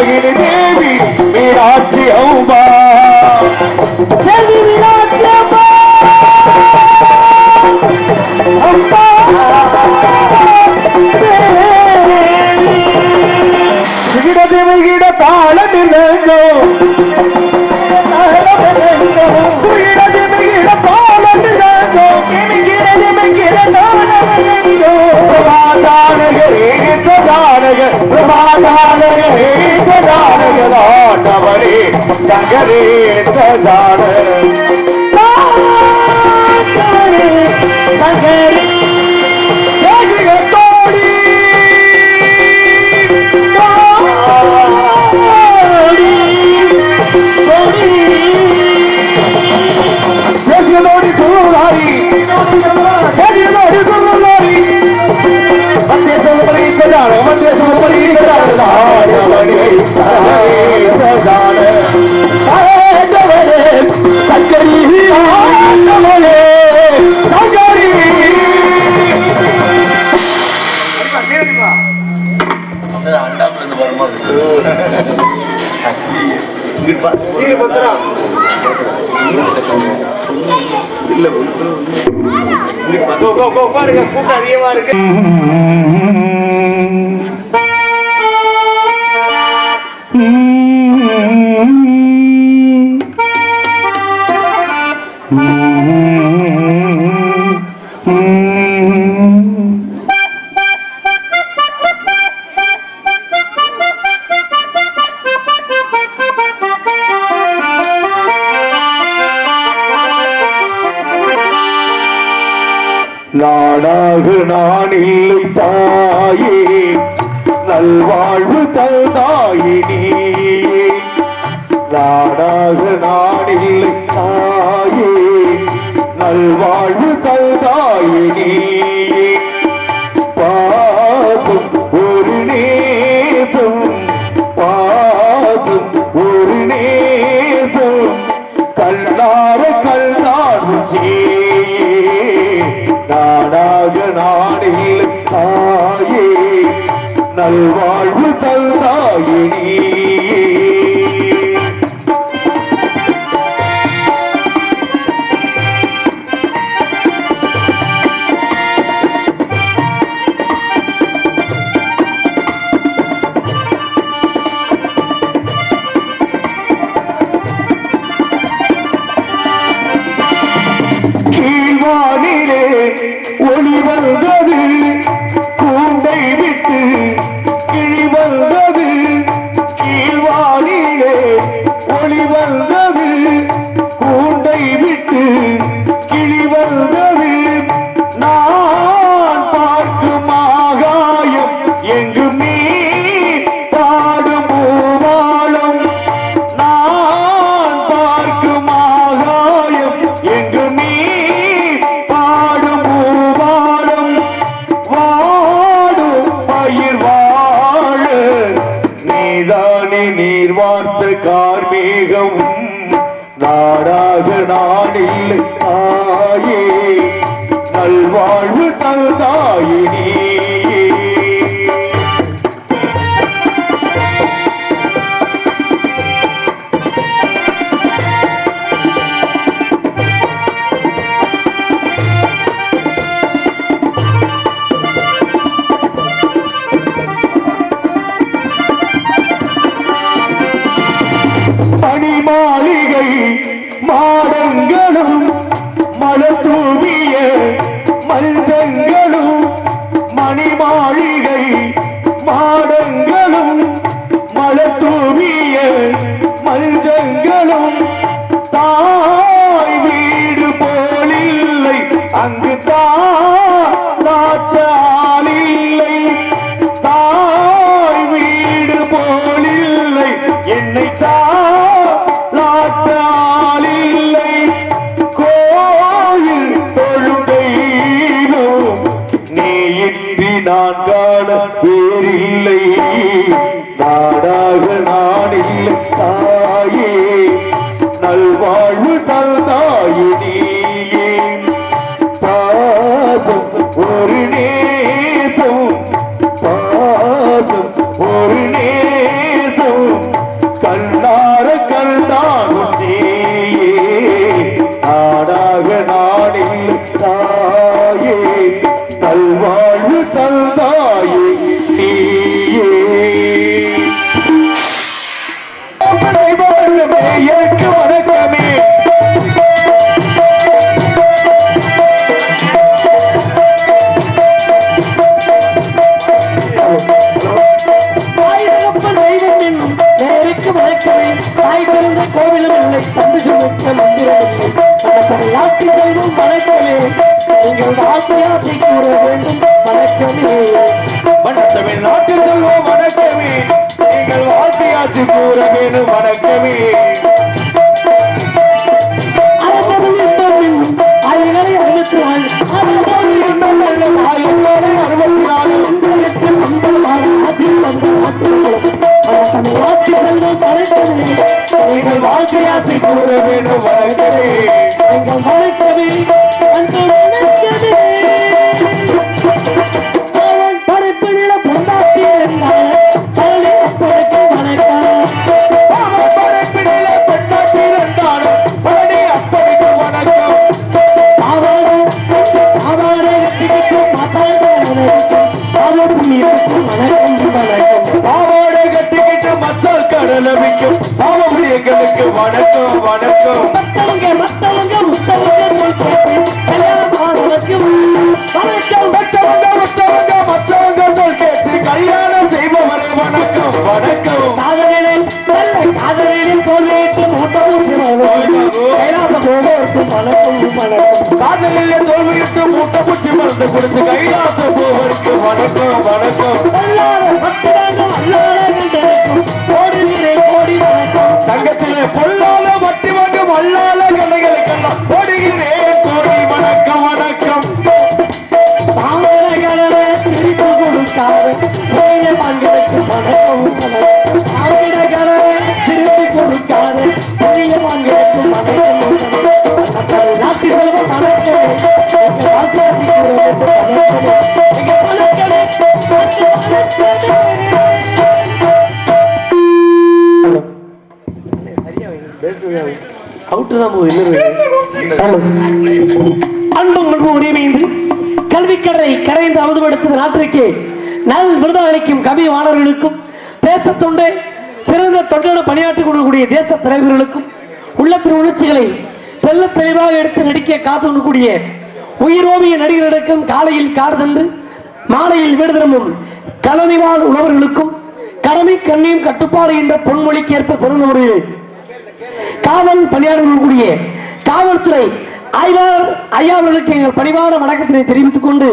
दायिनी देवी मीनाक्षी अम्बा देवी मीनाक्षी अम्बा अम्बा गिड़ देवी गिड़ ताल निरंगो जगरे सजान जगरे तोड़ी तोड़ी सुनारी सुनारी मध्य सुमरी सजान मध्य सुमरी सजान सकरी सकरी பாருங்க கூட்டம் அதிகமா இருக்கு நாடாக நான் இல்லை தாயே நல்வாழ்வு தந்தாயினி நாடாக நான் இல்லை தாயே நல்வாழ்வு தந்தாயினி பாசம் ஒரு நேசம் பாசம் ஒரு நேசம் கல்லார கல்லாறு நாடாக நாடில் தாயே நல்வாழ்வு தந்தாயினி ஒளி வந்தது கூண்டை விட்டு கிளி வந்தது கீழ்வானிலே ஒளி வந்தது கூண்டை விட்டு கிளி வந்தது நான் பார்க்கும் ஆகாயம் எங்குமே பாடும் பூவாளம் நான் பார்க்கும் ஆகாயம் எங்குமே நீர் வார்த்த கார்மேகம் நாடாக நான் இல்லை தாயே நல்வாழ்வு தந்தாயினி மாளிகை மாடங்களும் மலர் தூவிய மல்தங்களும் மணி மாளிகை மாடங்களும் மலர் தூவிய மல்தங்களும் தாய் வீடு போலில்லை அங்கு தாத்தாலில்லை தாய் வீடு போலில்லை என்னை லாட்டாலில்லை கோயில் தொழுகையிலும் நீ இன்றி நான் காண வேறில்லை நாடாக நான் இல்லை தாயே நல்வாழ்வு தந்தாயினி பாசம் ஒரு நேசம் பாசம் ஒரு நேசம் வணக்கமே தாய் பிறந்த கோவிலும் இல்லை தந்து சுமக்க மந்திரமில்லை நாட்டு செல்வம் வணக்கமே நீங்கள் ஆசையாசை கூற வேண்டும் வணக்கமே வணக்கமே நாட்டு செல்வம் வணக்கமே நீங்கள் வாழ்க்கையாச்சு கூற வேண்டும் வணக்கமே ஆயிரங்களை 64 நீங்கள் வாழ்க்கையாச்சு கூற வேண்டும் வணக்கமே எங்கள் வணக்கமே அன்று வணக்கமே படைப்பு நில பொண்டாட்டி என்றால் படைப்பு வணக்கம் படைப்பினில பெண்ணாட்டி இருந்தாலும் படி அப்படிக்கு வணக்கம் பாவாடை கட்டிக்கிட்டு மச்சால் கடலவிக்கும் பாவம் எங்களுக்கு வணக்கம் வணக்கம் மத்தவங்க மற்றவங்க சொல் கேட்டு கல்யாணம் செய்பவரை வணக்கம் வணக்கம் காதலில் தோல்வியிட்டு காதலிலே தோல்வியிட்டு மூட்டை பூச்சி மருந்து கொடுத்து கைலாசம் போவருக்கு வணக்கம் வணக்கம் சங்கத்திலே பொல்லாத வட்டி வாங்க வல்லாத கலைகளுக்கெல்லாம் ஓடுகிறேன் கோடி வணக்கம் வணக்கம் திருப்பி கொடுக்காத பங்களுக்கு வணக்கம் திருப்பி கொடுக்காத பெரிய பங்களுக்கு வணக்கம் நாட்டு செல்வம் அன்பும் உரிமைந்து கல்விக்கடலை கரைந்து அமுதுபடுத்தும் நாட்டிற்கு நல் விருதாளிக்கும் கவி மாணவர்களுக்கும் தேசத்தொண்டை சிறந்த தொண்டன பணியாற்றிக் கொள்ளக்கூடிய தேச தலைவர்களுக்கும் உள்ளத்தின் உணர்ச்சிகளை தெல்ல தெளிவாக எடுத்து நடிக்க காத்துக்கூடிய உயிரோமிய நடிகர்களுக்கும் காலையில் காடு சென்று மாலையில் வீடு திரும்பும் கலனிவாழ் உழவர்களுக்கும் கடமை கண்ணியும் கட்டுப்பாடு என்ற பொன்மொழிக்கு ஏற்ப சிறந்த முறையில் காவல் பணியாளர்களுடைய காவல்துறை ஆய்வாளர் ஐயாவர்களுக்கு எங்கள் பணிவான வணக்கத்தினை தெரிவித்துக் கொண்டு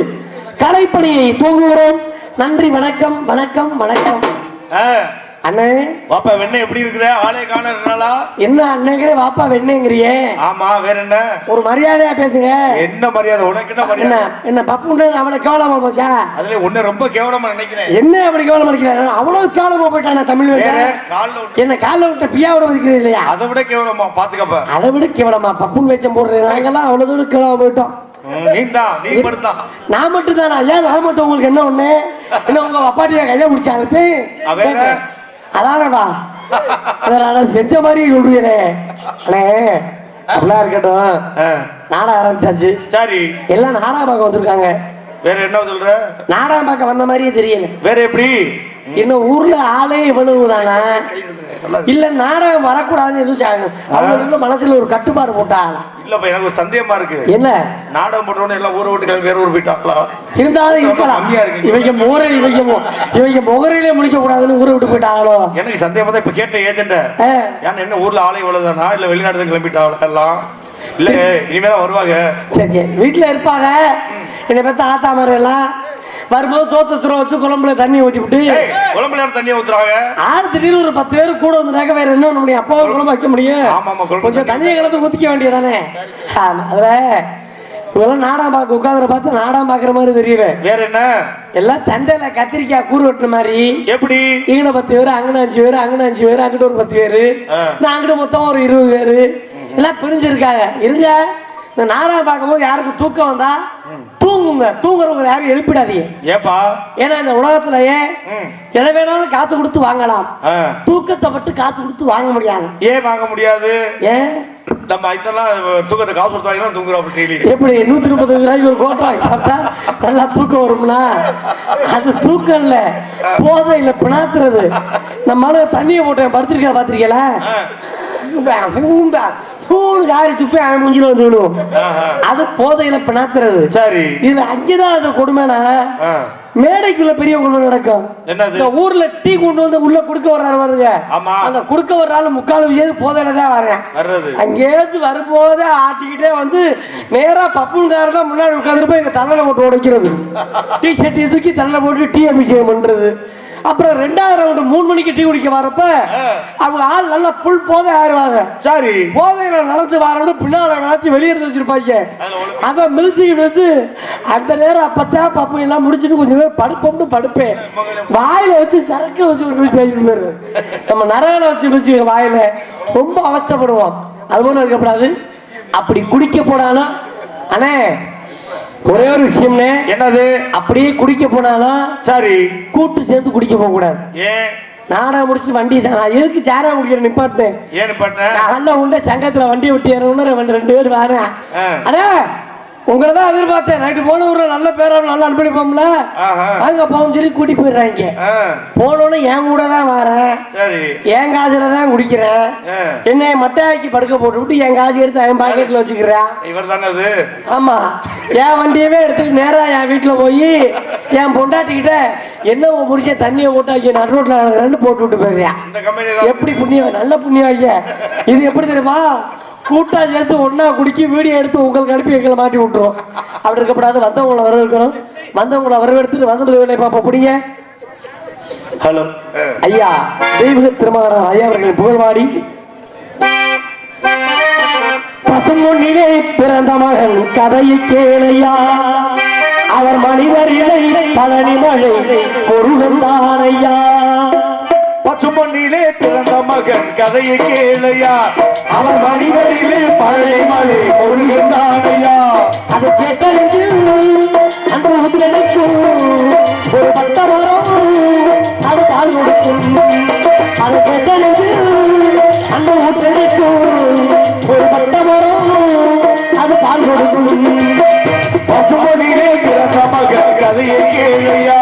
கலைப்பணியை துவங்குகிறோம். நன்றி, வணக்கம் வணக்கம் வணக்கம். அண்ணே வாப்பா வெண்ணை எப்படி இருக்கிற? ஆளே காணா என்ன அண்ணே வாப்பா வெண்ணைங்கிறியே? ஆமா, வேற என்ன? ஒரு மரியாதையா பேசுங்க. என்ன மரியாதை உனக்கு? என்ன மரியாதை? என்ன பப்பு அவனை கேவலமா போச்சா? அதுல ஒண்ணு ரொம்ப கேவலமா நினைக்கிறேன். என்ன அப்படி கேவலமா நினைக்கிறேன்? அவ்வளவு கேவலமா போயிட்டான தமிழ் என்ன கால விட்ட பியாவோட இருக்கிறது இல்லையா? அதை விட கேவலமா பாத்துக்கப்ப. அதை விட கேவலமா பப்புன்னு வச்சம் போடுறேன். நாங்கெல்லாம் அவ்வளவு தூரம் கேவலமா போயிட்டோம். நான் மட்டும் தானா? ஏன் நான் மட்டும்? உங்களுக்கு என்ன ஒண்ணு? என்ன உங்க அப்பாட்டியா கையா பிடிச்சாரு? அதானடா, அதனால செஞ்ச மாதிரி சொல்றீங்களே அண்ணே. அப்படிலாம் இருக்கட்டும், நாடகம் ஆரம்பிச்சாச்சு. சரி, எல்லாம் நாடகம் பார்க்க வந்திருக்காங்க. வேற என்ன சொல்ற? நாடகம் பார்க்க வந்த மாதிரியே தெரியல. வேற எப்படி? இன்னும் ஊர்ல ஆளே இவ்வளவு தானா? இல்ல நாடகம் வரக்கூடாதுன்னு எதுவும் அவங்க மனசுல ஒரு கட்டுப்பாடு போட்டாங்களா? இல்லப்பா, எனக்கு ஒரு சந்தேகமா இருக்கு. என்ன? நாடகம் போட்டவன எல்லாம் ஊரை விட்டு வேற ஊர் போயிட்டாங்களா? இருந்தாலும் இருக்கலாம். இவங்க முகரையிலே முடிக்க கூடாதுன்னு ஊரை விட்டு போயிட்டாங்களோ? எனக்கு சந்தேகமா தான். இப்ப கேட்ட ஏஜென்ட் என்ன ஊர்ல ஆளை இவ்வளவுதானா இல்ல வெளிநாடு கிளம்பிட்டாங்களா எல்லாம்? இல்ல இனிமேதான் வருவாங்க. சரி சரி, வீட்டுல இருப்பாங்க. என்னை பத்தி ஆத்தா மாதிரி எல்லாம் வரும்போது சோத்த சுர வச்சு குழம்புல தண்ணி ஊற்றி விட்டு குழம்புல தண்ணி ஊத்துறாங்க. திடீர்னு ஒரு 10 பேர் கூட வந்துட்டாக்க வேற என்ன பண்ண முடியும்? அப்பாவும் குழம்பு வைக்க முடியும். கொஞ்சம் தண்ணியை கலந்து ஊத்திக்க வேண்டியதானே. அதுல இவெல்லாம் நாடகம் பார்க்க உட்காந்துற பார்த்து நாடகம் பாக்குற மாதிரி தெரியல. வேற என்ன? எல்லாம் சண்டையில கத்திரிக்காய் கூறு வெட்டுற மாதிரி. எப்படி? இங்கன 10 பேர், அங்கன 5 பேர், அங்கன 5 பேர், அங்கிட்ட ஒரு 10 பேரு, அங்கிட்ட மொத்தம் ஒரு 20 பேரு எல்லாம் பிரிஞ்சிருக்காங்க. இருங்க, இந்த நாடகம் பார்க்கும்போது யாருக்கு தூக்கம் வந்தா தூங்குங்க. தூங்குறவங்க யாரும் எழுப்பிடாதீங்க. ஏப்பா? ஏன்னா இந்த உலகத்திலேயே எதை வேணாலும் காசு கொடுத்து வாங்கலாம், தூக்கத்தை மட்டும் காசு கொடுத்து வாங்க முடியாது. ஏன் வாங்க முடியாது? ஏன்? நம்ம இதெல்லாம் தூக்கத்தை காசு கொடுத்து வாங்கி தான் தூங்குறோம். எப்படி 130 ரூபாய்க்கு ஒரு கோட்டை வாங்கி சாப்பிட்டா நல்லா தூக்கம் வரும்னா? அது தூக்கம் இல்ல, போதை இல்ல, பிணாத்துறது. நம்ம தண்ணியை போட்டேன் படுத்திருக்கா பாத்திருக்கீங்களா? அது போதையில பிணாத்துறது. சரி, இதுல 5வது கொடுமைனா மேடைக்குள்ள பெரிய கொண்டு நடக்கும். என்னது? இந்த ஊர்ல டீ கொண்டு வந்து உள்ள குடுக்க வர்றாரு பாருங்க. ஆமா. அந்த குடுக்க வர்றாலும் முக்கால் விஷயம் போதையில தான் வரேன். அங்கேருந்து வரும்போது ஆட்டிக்கிட்டே வந்து நேரா பப்புன்காரன் தான் முன்னாடி உட்காந்துட்டு போய் எங்க தலையில போட்டு உடைக்கிறது. டீ ஷர்ட் தூக்கி தலையில போட்டு டீ அபிஷேகம் பண்றது. அப்புறம் 2வது ரவுண்டு 3 மணிக்கு டீ குடிக்க வரப்ப அவங்க ஆள் நல்லா புல் போதை ஆயிடுவாங்க. சரி, போதையில நடந்து வரணும் பின்னால நினைச்சு வெளியே எடுத்து வச்சிருப்பாங்க. அதை மிதிச்சுக்கிட்டு வந்து அந்த நேரம் அப்பத்தான் பப்பு எல்லாம் முடிச்சுட்டு கொஞ்சம் நேரம் படுப்பேன். வாயில வச்சு சரக்கு வச்சு நம்ம நரகளை வச்சு மிதிச்சு வாயில ரொம்ப அவஸ்தைப்படுவோம். அது போல இருக்கக்கூடாது. அப்படி குடிக்க போனாலும் அண்ணே ஒரே ஒரு விஷயம்னே, என்னது? அப்படியே குடிக்க போனாலும் சரி கூட்டு சேர்ந்து குடிக்க போக கூடாது. ஏன்? நாடகம் முடிச்சு வண்டி நான் எதுக்கு சாரா குடிக்கிற நிப்பாட்டேன். ஏன் நிப்பாட்டேன்? நல்ல உண்ட சங்கத்துல வண்டி விட்டு ஏறணும்னு 2 பேர் வரேன். அண்ணா உங்களை தான் எதிர்பார்த்தேன். நைட்டு போன ஊர்ல நல்ல பேர நல்லா அனுப்பிப்போம்ல, அங்க போகும் சொல்லி கூட்டி போயிடுறாங்க. போனோன்னு என் கூட தான் வரேன், என் காசுல தான் குடிக்கிறேன். என்னை மட்டையாக்கி படுக்க போட்டு விட்டு என் காசு எடுத்து என் பாக்கெட்ல வச்சுக்கிறேன். இவர் தானே அது? ஆமா. என் வண்டியவே எடுத்துட்டு நேரா என் வீட்டுல போய் என் பொண்டாட்டிக்கிட்ட என்ன புரிச்ச தண்ணியை போட்டாக்கி நடு ரோட்ல நடக்கிறேன்னு போட்டு விட்டு போயிடுறேன். எப்படி புண்ணியம்? நல்ல புண்ணியம் ஐயா. இது எப்படி தெரியுமா? கூட்டா சேர்த்து ஒன்னா குடிக்கி வீடியோ எடுத்து உங்களுக்கு அனுப்பி எங்களை மாட்டி விட்டுரும். அப்படி இருக்கப்படாது. வந்தவங்களை வரவேற்கணும். வந்தவங்களை வரவேற்று வந்து பாப்பா பிடிங்க. ஹலோ ஐயா, தெய்வ திருமகனார் ஐயா அவர்களின் புகழ்வாடி பசுமொன்னிலே பிறந்த மகன் கதையை கேளையா. அவர் மனிதர் இலை பழனி மழை பொருகந்தானையா. பசுமொன்னிலே பிறந்த மகன் கதையை கேளையா. அவர் மனிதரிலே பழனி மழை பொருகந்தானையா. அது கேட்டறிந்து அந்த கிடைக்கும் ஒரு பட்ட வரும் அது பால் கொடுக்கும். அது கேட்டறிந்து அந்த கிடைக்கும் ஒரு பட்ட வரும் அது பால் கொடுக்கும். பசுமொன்னிலே பிறந்த மகன் கதையை கேளையா.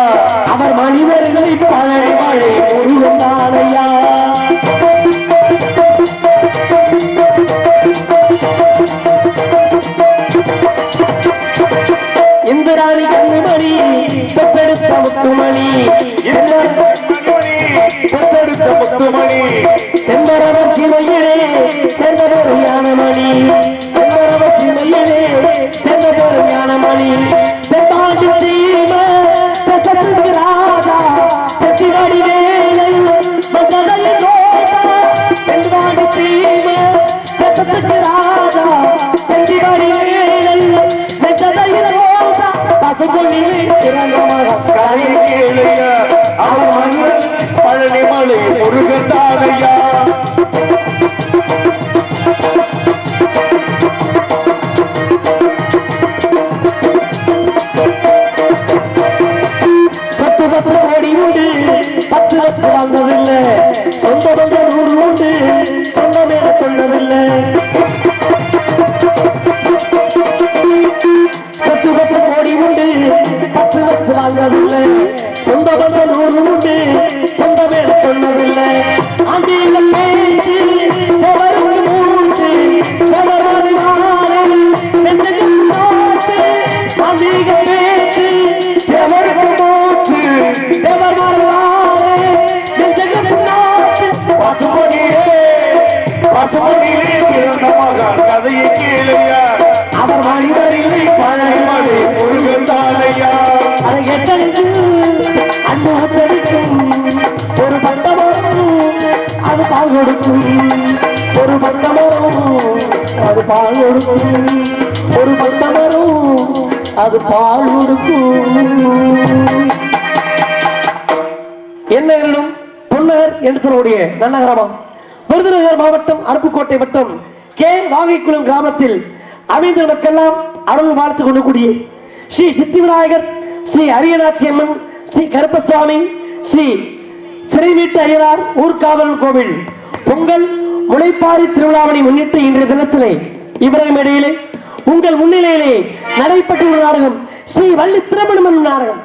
அவர் மனிதர்களை பழனி மழை பொருகந்தானையா. இந்திராணி கண்ணுமணி பெற்றெடுத்த முத்துமணி, பெற்றெடுத்த முத்துமணி, செம்பரவர் சிமையிலே சேர்ந்தவர் ஞானமணி, செம்பரவர் சிமையிலே சேர்ந்தவர் ஞானமணி. செம்பாண்டி சீம பெற்றெடுத்த ராஜா செட்டிவாடி வேலை மஞ்சளை ரோஜா. செம்பாண்டி சீம பெற்றெடுத்த ராஜா செட்டிவாடி வேலை மஞ்சளை ரோஜா. பசுமொன்னிலே பிறந்த மகன் கதையை கேளையா. அவர் மனிதர் பழனி மலை பொருகந்தானையா. சொத்து 10 கோடி உண்டு 10 லட்சம் வாங்கவில்லை. சொந்த பந்த 100 உண்டு சொந்தமே சொன்னதில்லை. சொத்து 10 கோடி உண்டு 10 லட்சம் வாங்கவில்லை. சொந்த பந்த 100 உண்டு சொந்தமே சொன்னதில்லை. ஆண்டிகள் பேச்சு எவரும் மூச்சு எவர் வருவாரே நெஞ்சகம் காற்று. ஆண்டிகள் பேச்சு எவரும் மூச்சு எவர் வருவாரே நெஞ்சகம் காற்று. பசுமொன்னிலே பிறந்த மகன் கதையை கேளையா. அவர் மனிதரில்லை பழனி மலை பொருகந்தானையா. அதை எட்டடித்து அன்பு ஒத்தடிக்கும் ஒரு பட்டமரம் அது பால் கொடுக்கும். ஒரு பட்டமரம் அது பால் கொடுக்கும். ஒரு பட்டமரம் அது பால் கொடுக்கும். என்ன என்னும் பொன்னகர் என்று சொல்லக்கூடிய நல்ல கிராமம் விருதுநகர் மாவட்டம் அருப்புக்கோட்டை வட்டம் கே வாகைக்குளம் கிராமத்தில் அமைந்த மக்கெல்லாம் அருள் வாழ்த்து கொள்ளக்கூடிய ஸ்ரீ சித்தி விநாயகர், ஸ்ரீ அரியநாச்சி அம்மன், ஸ்ரீ கருப்பசுவாமி, ஸ்ரீ சிறைவீட்டு ஐயனார் ஊர்காவல் கோவில் பொங்கல் முளைப்பாரி திருவிழாவினை முன்னிட்டு இன்றைய தினத்திலே இவரையும் இடையிலே உங்கள் முன்னிலையிலே நடைபெற்றுள்ள நாடகம் ஸ்ரீ வள்ளி திருமணம் நாடகம்.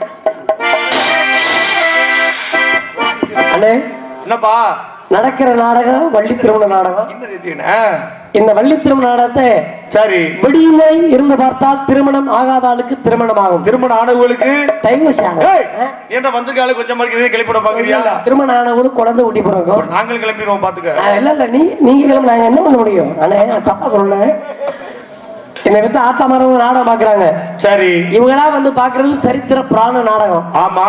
அண்ணே என்னப்பா நடக்கிற நாடகம் வள்ளி திருமண நாடகம். இந்த வள்ளி திருமண நாடகத்தை சரி விடியுமை இருந்து பார்த்தால் திருமணம் ஆகாத ஆளுக்கு திருமணம் ஆகும். திருமணம் ஆனவங்களுக்கு டைம் என்ன வந்திருக்காளு கொஞ்சம் மாதிரி கிளப்பிட பாக்குறியா? திருமணம் ஆனவங்களுக்கு குழந்தை ஊட்டி போறோம். நாங்கள் கிளம்பிடுவோம் பாத்துக்க. இல்ல நீங்க கிளம்பி நாங்க என்ன பண்ண முடியும்? நானே தப்பா சொல்றேன். என்னை வந்து ஆத்தா மரம் நாடகம் பாக்குறாங்க. சரி இவங்களா வந்து பாக்குறது சரித்திர புராண நாடகம். ஆமா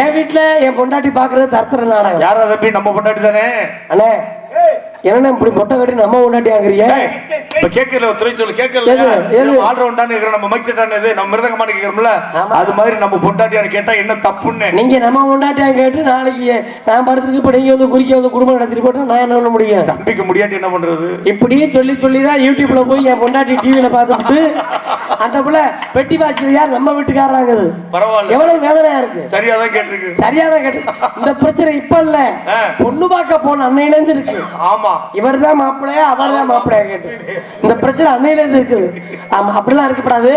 என் வீட்டுல என் பொண்டாட்டி பாக்குறது தரித்திர நாடகம். யாரா தம்பி? நம்ம பொண்டாட்டி தானே. அண்ணே என்ன இப்படி பொட்டை கட்டி நம்ம பொண்டாட்டி ஆகுறீங்க? கேட்கல துறை சொல்லு. கேட்கல ஆல்ரவுண்டான்னு நம்ம மைக் செட்டான இது நம்ம மிருதங்கமான கேட்கறோம்ல, அது மாதிரி நம்ம பொண்டாட்டியான்னு கேட்டா என்ன தப்புன்னு நீங்க நம்ம பொண்டாட்டியா கேட்டு நாளைக்கு நான் படத்துக்கு இப்ப நீங்க வந்து குறிக்க வந்து குடும்பம் நடத்திட்டு போட்டா நான் என்ன பண்ண முடியும்? தம்பிக்கு முடியாட்டி என்ன பண்றது? இப்படியே சொல்லி சொல்லிதான் யூடியூப்ல போய் என் பொண்டாட்டி டிவியில பார்த்துட்டு அந்த புள்ள பெட்டி வாட்சி யார் நம்ம வீட்டுக்காரங்க. பரவாயில்ல எவ்வளவு வேதனையா இருக்கு. சரியாதான் கேட்டிருக்கு. சரியாதான் கேட்டு இந்த பிரச்சனை இப்ப இல்ல, பொண்ணு பார்க்க போன அன்னையில இருந்து இருக்கு. ஆமா இவர் தான் மாப்பிள்ளையா அவர் தான் மாப்பிள்ளையா கேட்டு இந்த பிரச்சனை அன்னையில இருந்து இருக்குது. ஆமா அப்படிலாம் இருக்கக்கூடாது.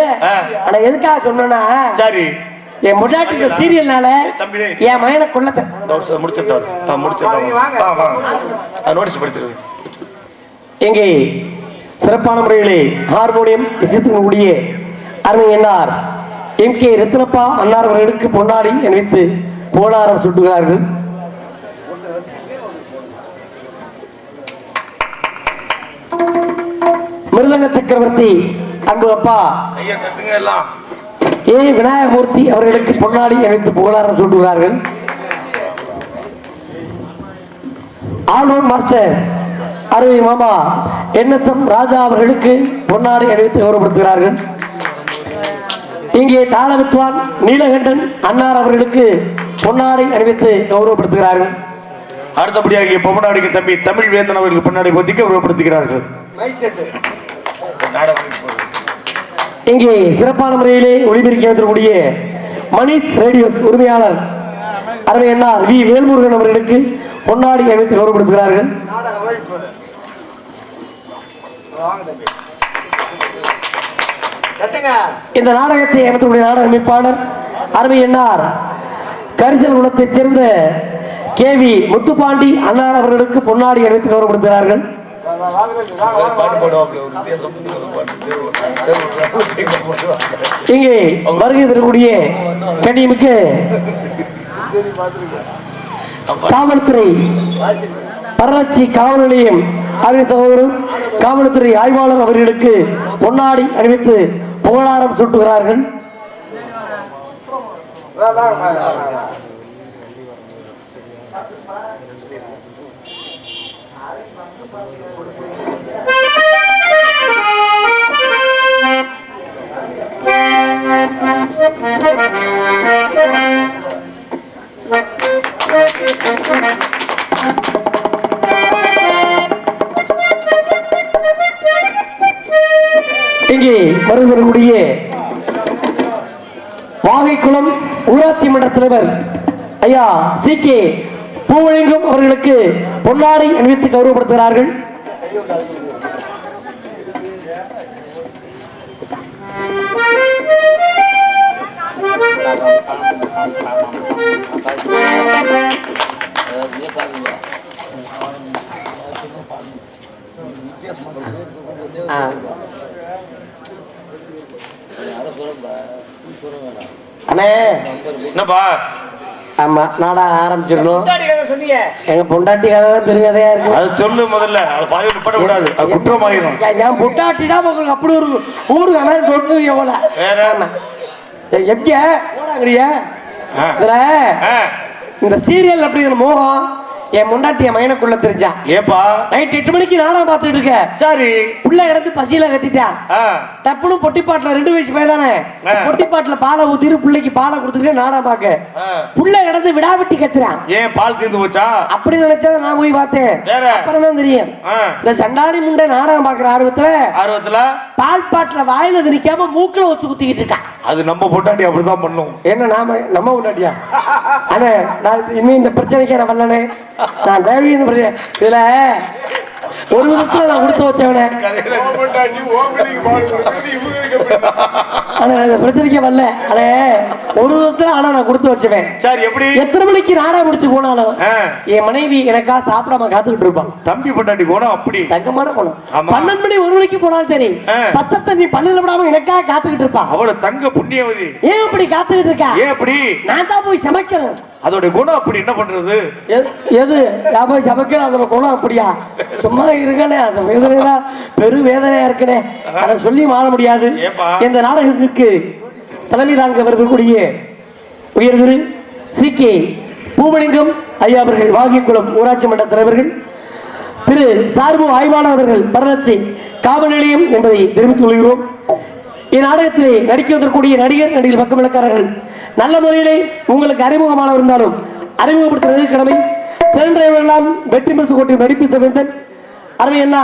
ஆனா எதுக்காக சொன்னா சரி என் முன்னாடி இந்த சீரியல்னால என் மகனை கொள்ளத்தை எங்கே சிறப்பான முறையிலே ஹார்மோனியம் இசைத்தினுடைய அருமை என்னார் எம் கே ரத்னப்பா அன்னார் அவர்களுக்கு பொன்னாடி அணிவித்து போலாரம் சுட்டுகிறார்கள். மிருதங்க சக்கரவர்த்தி அன்பு அப்பா ஏ விநாயகமூர்த்தி அவர்களுக்கு பொன்னாடி அணிவித்து புகழாரம் சூட்டுகிறார்கள். ஆல்ரவுண்ட் மாஸ்டர் அருமை மாமா NSM ராஜா அவர்களுக்கு பொன்னாடி அணிவித்து கௌரவப்படுத்துகிறார்கள். இங்கே தாள வித்வான் நீலகண்டன் அன்னார் அவர்களுக்கு பொன்னாடை அணிவித்து கௌரவப்படுத்துகிறார்கள். அடுத்தபடியாக பொன்னாடிக்கு தம்பி தமிழ் வேந்தன் அவர்களுக்கு பொன்னாடை பொத்தி கௌரவப்படுத்துகிறார்கள். இங்கே சிறப்பான முறையிலே ஒளிபெருக்கிய மணிஷ் ரேடியோஸ் உரிமையாளர் அருமை அண்ணார் வி வேல்முருகன் அவர்களுக்கு பொன்னாடி அணிவித்து கௌரவப்படுத்துகிறார்கள். இந்த நாடகத்தை அமைத்துடைய நாடக அமைப்பாளர் அருமை அண்ணார் கரிசல் குளத்தைச் சேர்ந்த KV முத்துப்பாண்டி அண்ணார் அவர்களுக்கு பொன்னாடி அணிவித்து கௌரவப்படுத்துகிறார்கள். இங்கே வருகை தரக்கூடிய கண்ணியமிக்க காவல்துறை பரலட்சி காவல் நிலையம் அறிவித்தவர் காவல்துறை ஆய்வாளர் அவர்களுக்கு பொன்னாடி அணிவித்து புகழாரம் சூட்டுகிறார்கள். இங்கே வருவதற்குரிய வாகைக்குளம் ஊராட்சி மன்ற தலைவர் ஐயா CK பூவழிங்கம் அவர்களுக்கு பொன்னாடை அணிவித்து கௌரவப்படுத்துகிறார்கள். அண்ணே என்னப்பா? ஆமா நாடா ஆரம்பிச்சிடணும். எங்க பொண்டாட்டி கதை தான் பெருங்கதையா இருக்கு. அது சொல்லு முதல்ல. அது பாதி பட கூடாது, அது குற்றமாயிரும். என் பொண்டாட்டினா உங்களுக்கு அப்படி ஒரு ஊருக்கு அண்ணன் தொட்டு எவ்வளோ எப்படி போடாங்கிறிய இந்த சீரியல் அப்படிங்கிற மோகம் என் முண்டாட்டி என் மயனுக்குள்ள தெரிஞ்சா. ஏப்பா நைட் 8 மணிக்கு நாடகம் பார்த்துட்டு இருக்க. சரி புள்ள இடத்து பசியில கத்திட்டான். டப்புனு பொட்டிப்பாட்டுல 2 வயசு பையன் தானே, பொட்டிப்பாட்டுல பாலை ஊத்திட்டு பிள்ளைக்கு பாலை கொடுத்துட்டு நாடகம் பார்க்க புள்ள இடத்து விடாவிட்டி கத்துறான். ஏன் பால் தீர்ந்து போச்சா அப்படி நினைச்சத நான் போய் பார்த்தேன். அப்புறம் தான் தெரியும் இந்த சண்டாடி முண்டை நாடகம் பார்க்கிற ஆர்வத்துல பால் பாட்டுல வாயில நிக்காம மூக்குல வச்சு குத்திக்கிட்டு இருக்கான். அது நம்ம பொண்டாட்டி அப்படிதான் பண்ணும். என்ன நாம நம்ம பொண்டாட்டியா? அண்ணே நான் இன்னும் இந்த பிரச்சனைக்கு நான் வரலனே. நான் தேவி இந்த இதுல ஒரு விதத்துல நான் கொடுத்து வச்சவனே. ஆனா இந்த பிரச்சனைக்கு வரல. அடே ஒரு விதத்துல ஆனா நான் கொடுத்து வச்சவன். சார் எப்படி எத்தனை மணிக்கு நாடா முடிச்சு போனாலும் என் மனைவி எனக்கா சாப்பிடாம காத்துக்கிட்டு இருப்பான். தம்பி பொண்டாட்டி போனோம் அப்படி தங்கமான போனோம். 12 மணி 1 மணிக்கு போனாலும் சரி பச்சை தண்ணி பல்லுல விடாம எனக்கா காத்துக்கிட்டு இருப்பான். அவள தங்க புண்ணியவதி. ஏன் அப்படி காத்துக்கிட்டு இருக்கா? ஏன் அப்படி? நான் தான் போய் சமைக்கணும். அதோட குணம் அப்படி. என்ன பண்றது? எது போய் சமைக்கணும் அதோட குணம் அப்படியா? சும்மா இருக்கனே அந்த வேதனை பெரு வேதனையா இருக்கனே. அதை சொல்லி மாற முடியாது. இந்த நாடகத்திற்கு தலைமை தாங்க வரக்கூடிய உயர்திரு சி.கே. பூமலிங்கம் ஐயா அவர்கள், வாகிக்குளம் ஊராட்சி மன்ற தலைவர்கள், திரு சார்பு ஆய்வாளர் அவர்கள், பரலட்சி காவல் நிலையம் என்பதை தெரிவித்துக் கொள்கிறோம். இந்நாடகத்திலே நடிக்க வந்திருக்கூடிய நடிகர் நடிகர் பக்கமிழக்காரர்கள் நல்ல முறையிலே உங்களுக்கு அறிமுகமானவர் இருந்தாலும் அறிமுகப்படுத்துவது கடமை. சென்றவர்களெல்லாம் வெற்றி பெற்று கோட்டை நடிப்பு சமைந்தன் அருமை அண்ணா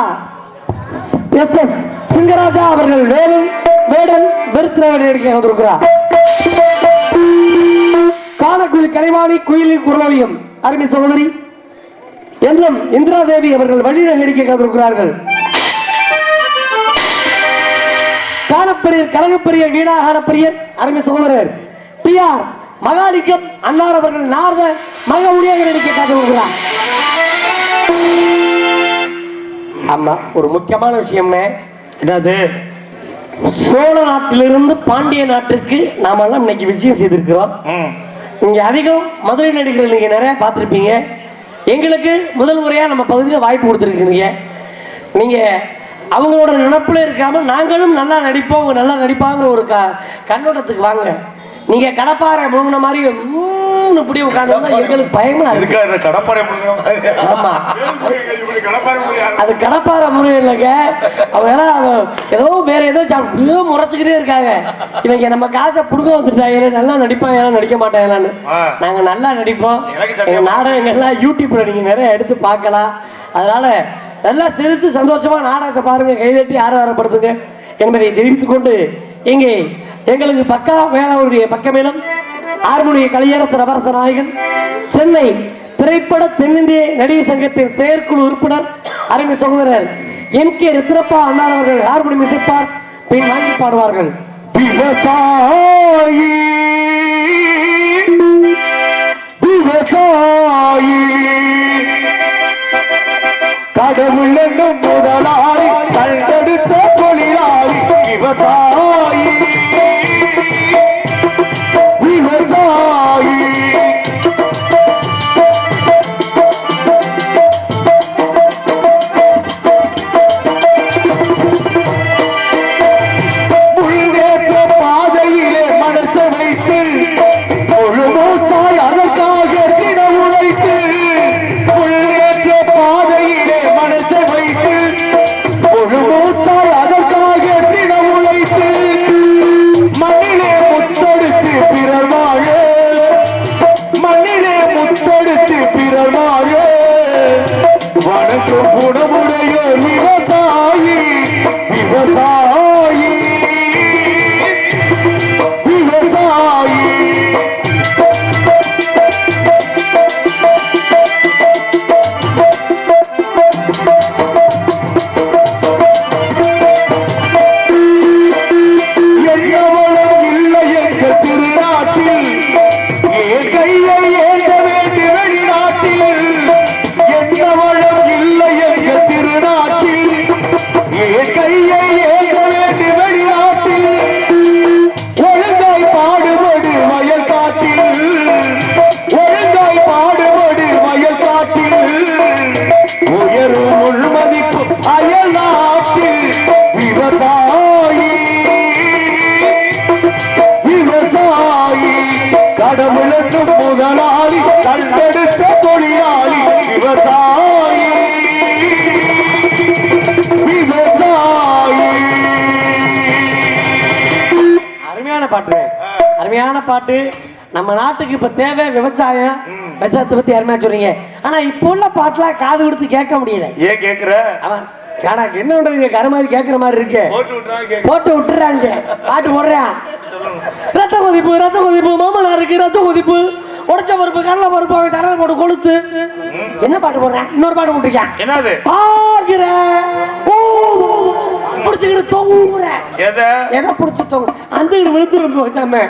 எஸ்.எஸ். சிங்கராஜா அவர்கள் வேடன் வெறுத்திரவரை நடிக்க வந்திருக்கிறார். காணக்குழி கலைவாணி குயிலின் குரலோவியம் அருமை சகோதரி என்றும் இந்திரா தேவி அவர்கள் வழியில் நடிக்க வந்திருக்கிறார்கள். காணப்பெரியர் கழகப்பெரியர் வீணா காணப்பெரியர் அருமை சகோதரர் பி.ஆர். மகாலிங்கம் அன்னார் அவர்கள் நார்த மக ஊழியாக நடிக்க காத்திருக்கிறார். ஆமா, ஒரு முக்கியமான விஷயம் என்னது, சோழ நாட்டிலிருந்து பாண்டிய நாட்டுக்கு நாம எல்லாம் இன்னைக்கு விஷயம் செய்திருக்கிறோம். இங்க அதிகம் மதுரை நடிகர்கள் நீங்க நிறைய பார்த்திருப்பீங்க. எங்களுக்கு முதல் முறையா நம்ம பகுதியில் வாய்ப்பு கொடுத்துருக்கீங்க. நீங்க அவங்களோட நினைப்புல இருக்காம நாங்களும் நல்லா நடிப்போம், நல்லா நடிப்பாங்கிற ஒரு கண்ணோட்டத்துக்கு வாங்க. நீங்க கடப்பாறை முழுங்கின மாதிரி இப்படி உட்கார்ந்து எங்களுக்கு பயமா இருக்கு. ஆமா, அது கடப்பாறை முருகன் இல்லைங்க. அவங்க ஏதோ வேற ஏதோ முறைச்சுக்கிட்டே இருக்காங்க. இவங்க நம்ம காசை புடுங்க வந்துட்டாங்க. நல்லா நடிப்பாங்க நடிக்க மாட்டாங்களான்னு. நாங்க நல்லா நடிப்போம். எங்க நாடகங்கள்லாம் யூடியூப்ல நீங்க நிறைய எடுத்து பார்க்கலாம். அதனால நல்லா சிரிச்சு சந்தோஷமா நாடகத்தை பாருங்க, கைதட்டி ஆரவாரப்படுத்துங்க என்பதை தெரிவித்துக் கொண்டு இங்கே எங்களுக்கு பக்கா வேளாவுடைய பக்கமேலும் ஆறுமுடைய கலையரசு ரவரச நாயகன், சென்னை திரைப்பட தென்னிந்திய நடிகர் சங்கத்தின் செயற்குழு உறுப்பினர் அருமை சகோதரர் எம்.கே. ருத்ரப்பா அண்ணார் அவர்கள் ஹார்மோனியம் இசைப்பார், பின் வாங்கி பாடுவார்கள். விவசாயி விவசாயி கடவுள் என்னும் முதலாளி கண்டெடுத்த தொழிலாளி விவசாயி விவசாயி முன்னேற்ற பாதையிலே மனசை வைத்து முழு மூச்சாய் அதற்காக தின உழைத்து, முன்னேற்ற பாதையிலே மனசை வைத்து முழு மூச்சாய் அதற்காக தின உழைத்து, மண்ணிலே முத்தெடுத்து பிறர் வாழ, மண்ணிலே முத்தெடுத்து பிறர் வாழ வணக்கம் குணமுடைய விவசாயி விவசாயி விவசாயி. என்னவளும் இல்லை எங்கள் திருநாட்டில், ஏன் கையை ஏந்த வேண்டி வெளிநாட்டில். என்னவளும் இல்லை எங்கள் திருநாட்டில், ஏன் கையை ஏந்த வேண்டி வெளிநாட்டில். ஒழுங்காய் பாடுபடு வயல் காட்டில், ஒழுங்காய் பாடுபடு வயல் காட்டில். உயரும் உள்மதிப்பு அயல் நாட்டில் விவசாயி விவசாயி கடவுளுக்கு முதலாளி கண்டெடுத்த தொழிலாளி விவசாயி விவசாயி. அருமையான பாட்டு, அருமையான பாட்டு. நம்ம நாட்டுக்கு இப்ப தேவை விவசாயம். விவசாயத்தை பத்தி அருமையா சொல்றீங்க. ஆனா இப்ப உள்ள பாட்டுலாம் காது கொடுத்து கேட்க முடியல. ஏன் கேக்குற? அவன் கணக்கு என்ன பண்றீங்க, கருமாதி கேட்கிற மாதிரி இருக்கு. போட்டு விட்டுறாங்க, பாட்டு போடுறேன். ரத்த கொதிப்பு ரத்த கொதிப்பு மாமனாருக்கு ரத்த கொதிப்பு, உடைச்ச பருப்பு கடலை பருப்பு அவன் தலையில போட்டு கொளுத்து. என்ன பாட்டு போடுறேன்? இன்னொரு பாட்டு போட்டிருக்கேன். என்னது? ஆகிற ஓ புடிச்சுக்கிட்டு தொங்குற எதை புடிச்சு தொங்கு அந்த விழுத்து வச்சாம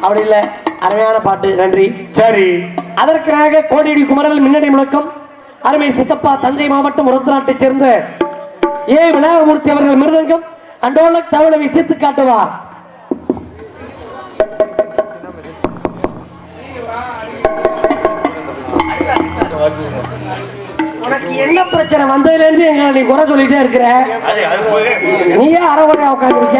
அப்படி இல்ல. அருமையான பாட்டு, நன்றி. சரி, அதற்காக கோடியடி குமரல் மின்னணி முழக்கம் அருமை சித்தப்பா தஞ்சை மாவட்டம் உரத்தநாட்டை சேர்ந்த ஏ விநாயகமூர்த்தி அவர்கள் மிருதங்கம் அண்டோல தவளை விசித்து காட்டுவா. உனக்கு என்ன பிரச்சனை வந்ததுல இருந்து எங்களை நீ குறை சொல்லிட்டே இருக்கிற? நீயே அரைகுறையா உட்காந்துருக்க.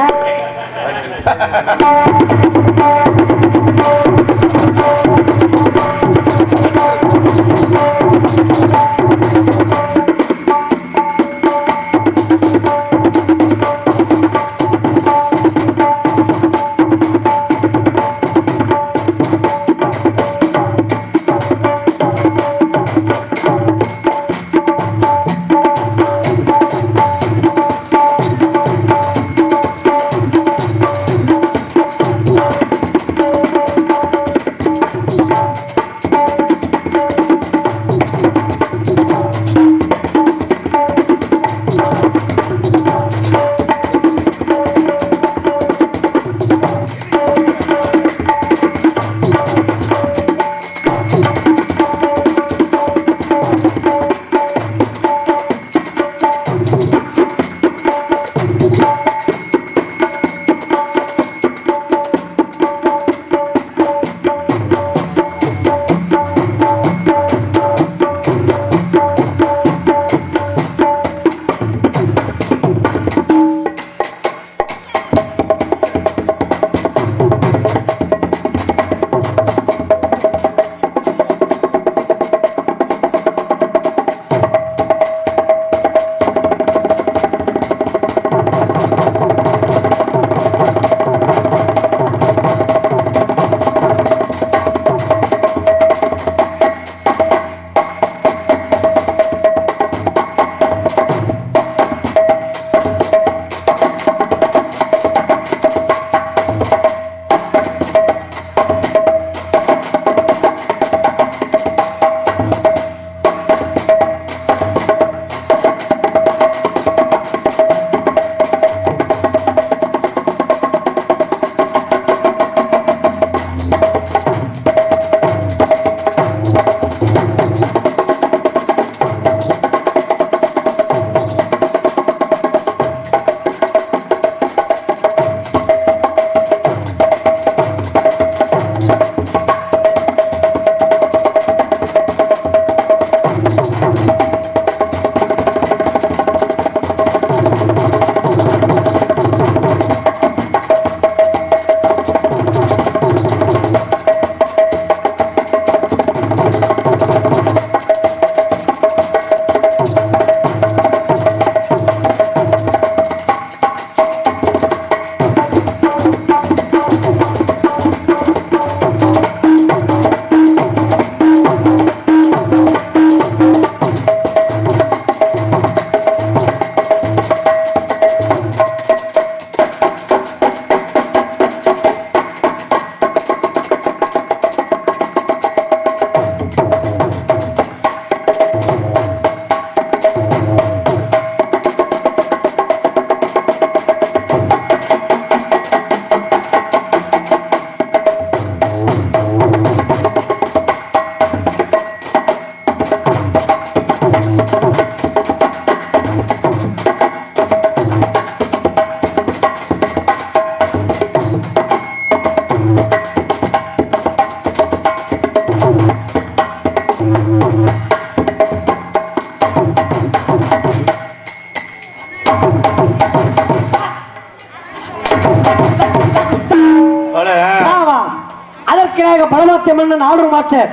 அதற்காக பரமாத்திய மன்னன் ஆளுநர் மாஸ்டர்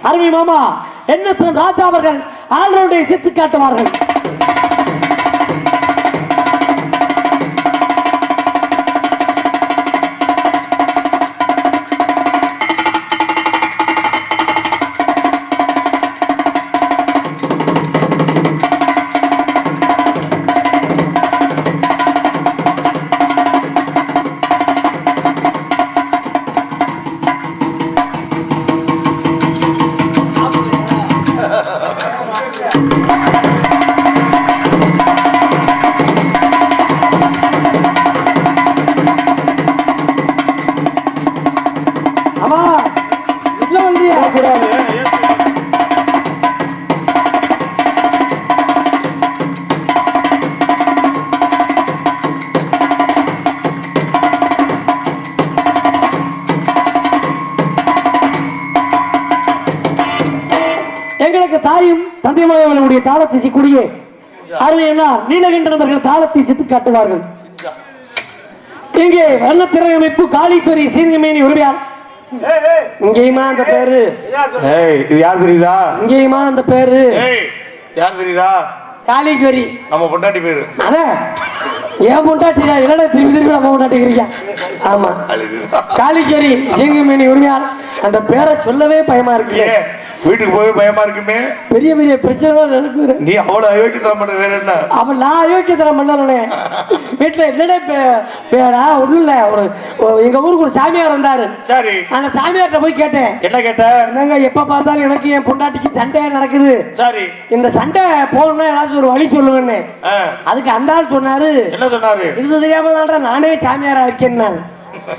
அருமை மாமா NS ராஜா அவர்கள் ஆளுநரை சித்து காட்டுவார்கள். அதிகமாக அவர்களுடைய தாளத்தை இசைக்கூடிய அருமை என்ன நீலகண்டனவர்கள் தாளத்தை இசைத்து காட்டுவார்கள். இங்கே வண்ணத்திரை அமைப்பு காளீஸ்வரி சீர்கமேனி உரிமையார். இங்கேயுமா அந்த பேரு இது யார் தெரியுதா? இங்கேயுமா அந்த பேரு யார் தெரியுதா? காளீஸ்வரி. நம்ம பொண்டாட்டி பேரு. அதான் ஏன் பொண்டாட்டியா? என்னடா திரும்பி திரும்பி நம்ம பொண்டாட்டிக்கிறீங்க? ஆமா, காளீஸ்வரி சீர்கமேனி உரிமையார். அந்த பேரை சொல்லவே பயமா இருக்கு. வீட்டுக்கு போய் பயமா இருக்குமே. பெரிய பெரிய பிரச்சனை தான் நடக்குது. நீ அவ்வளவு அயோக்கியத்தனம் பண்ண வேற என்ன? அவன் நான் அயோக்கியத்தனம் பண்ணலே. வீட்டுல என்னடா பேரா ஒண்ணும் இல்ல. எங்க ஊருக்கு ஒரு சாமியார் வந்தாரு. சரி, அந்த சாமியார்ட்ட போய் கேட்டேன். என்ன கேட்ட? என்னங்க எப்ப பார்த்தாலும் எனக்கு என் பொண்டாட்டிக்கு சண்டை நடக்குது. சரி, இந்த சண்டை போகணும்னா ஏதாச்சும் ஒரு வழி சொல்லுவேன்னு. அதுக்கு அந்த ஆள் சொன்னாரு. என்ன சொன்னாரு? இது தெரியாம தான் நானே சாமியாரா இருக்கேன்னு.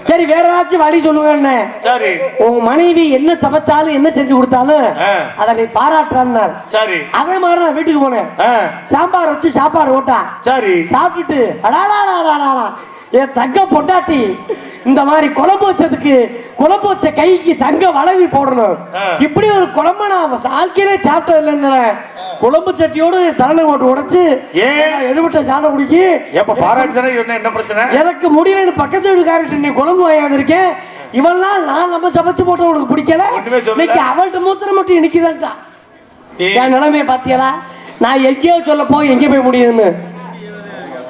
சரி, வேற ஏதாச்சும் வழி சொல்லுங்க. சரி, உன் மனைவி என்ன சமைச்சாலும் என்ன செஞ்சு கொடுத்தாலும் அதை நீ பாராட்டுறான். சரி, அதே மாதிரி நான் வீட்டுக்கு போனேன். சாம்பார் வச்சு சாப்பாடு ஓட்டா. சரி, சாப்பிட்டுட்டு என் தங்க பொண்டாட்டி இந்த மாதிரி குழம்பு வச்சதுக்கு குழம்பு வச்ச கைக்கு தங்க வளவி போடணும். இப்படி ஒரு குழம்பு நான் வாழ்க்கையிலே சாப்பிட்டது இல்லைன்னு குழம்பு சட்டியோடு தலை போட்டு உடைச்சு எழுபட்ட சாணம் குடிக்கி என்ன பிரச்சனை? எனக்கு முடியல. பக்கத்து வீட்டுக்காரர்கிட்ட நீ குழம்பு வாங்கிருக்கேன். இவெல்லாம் நான் நம்ம சமைச்சு போட்ட உனக்கு பிடிக்கல. இன்னைக்கு அவள்கிட்ட மூத்திரம் மட்டும் இன்னைக்குதான்டா. என் நிலைமையை பாத்தியலா? நான் எங்கேயோ சொல்ல போய் எங்கே போய் முடியுதுன்னு.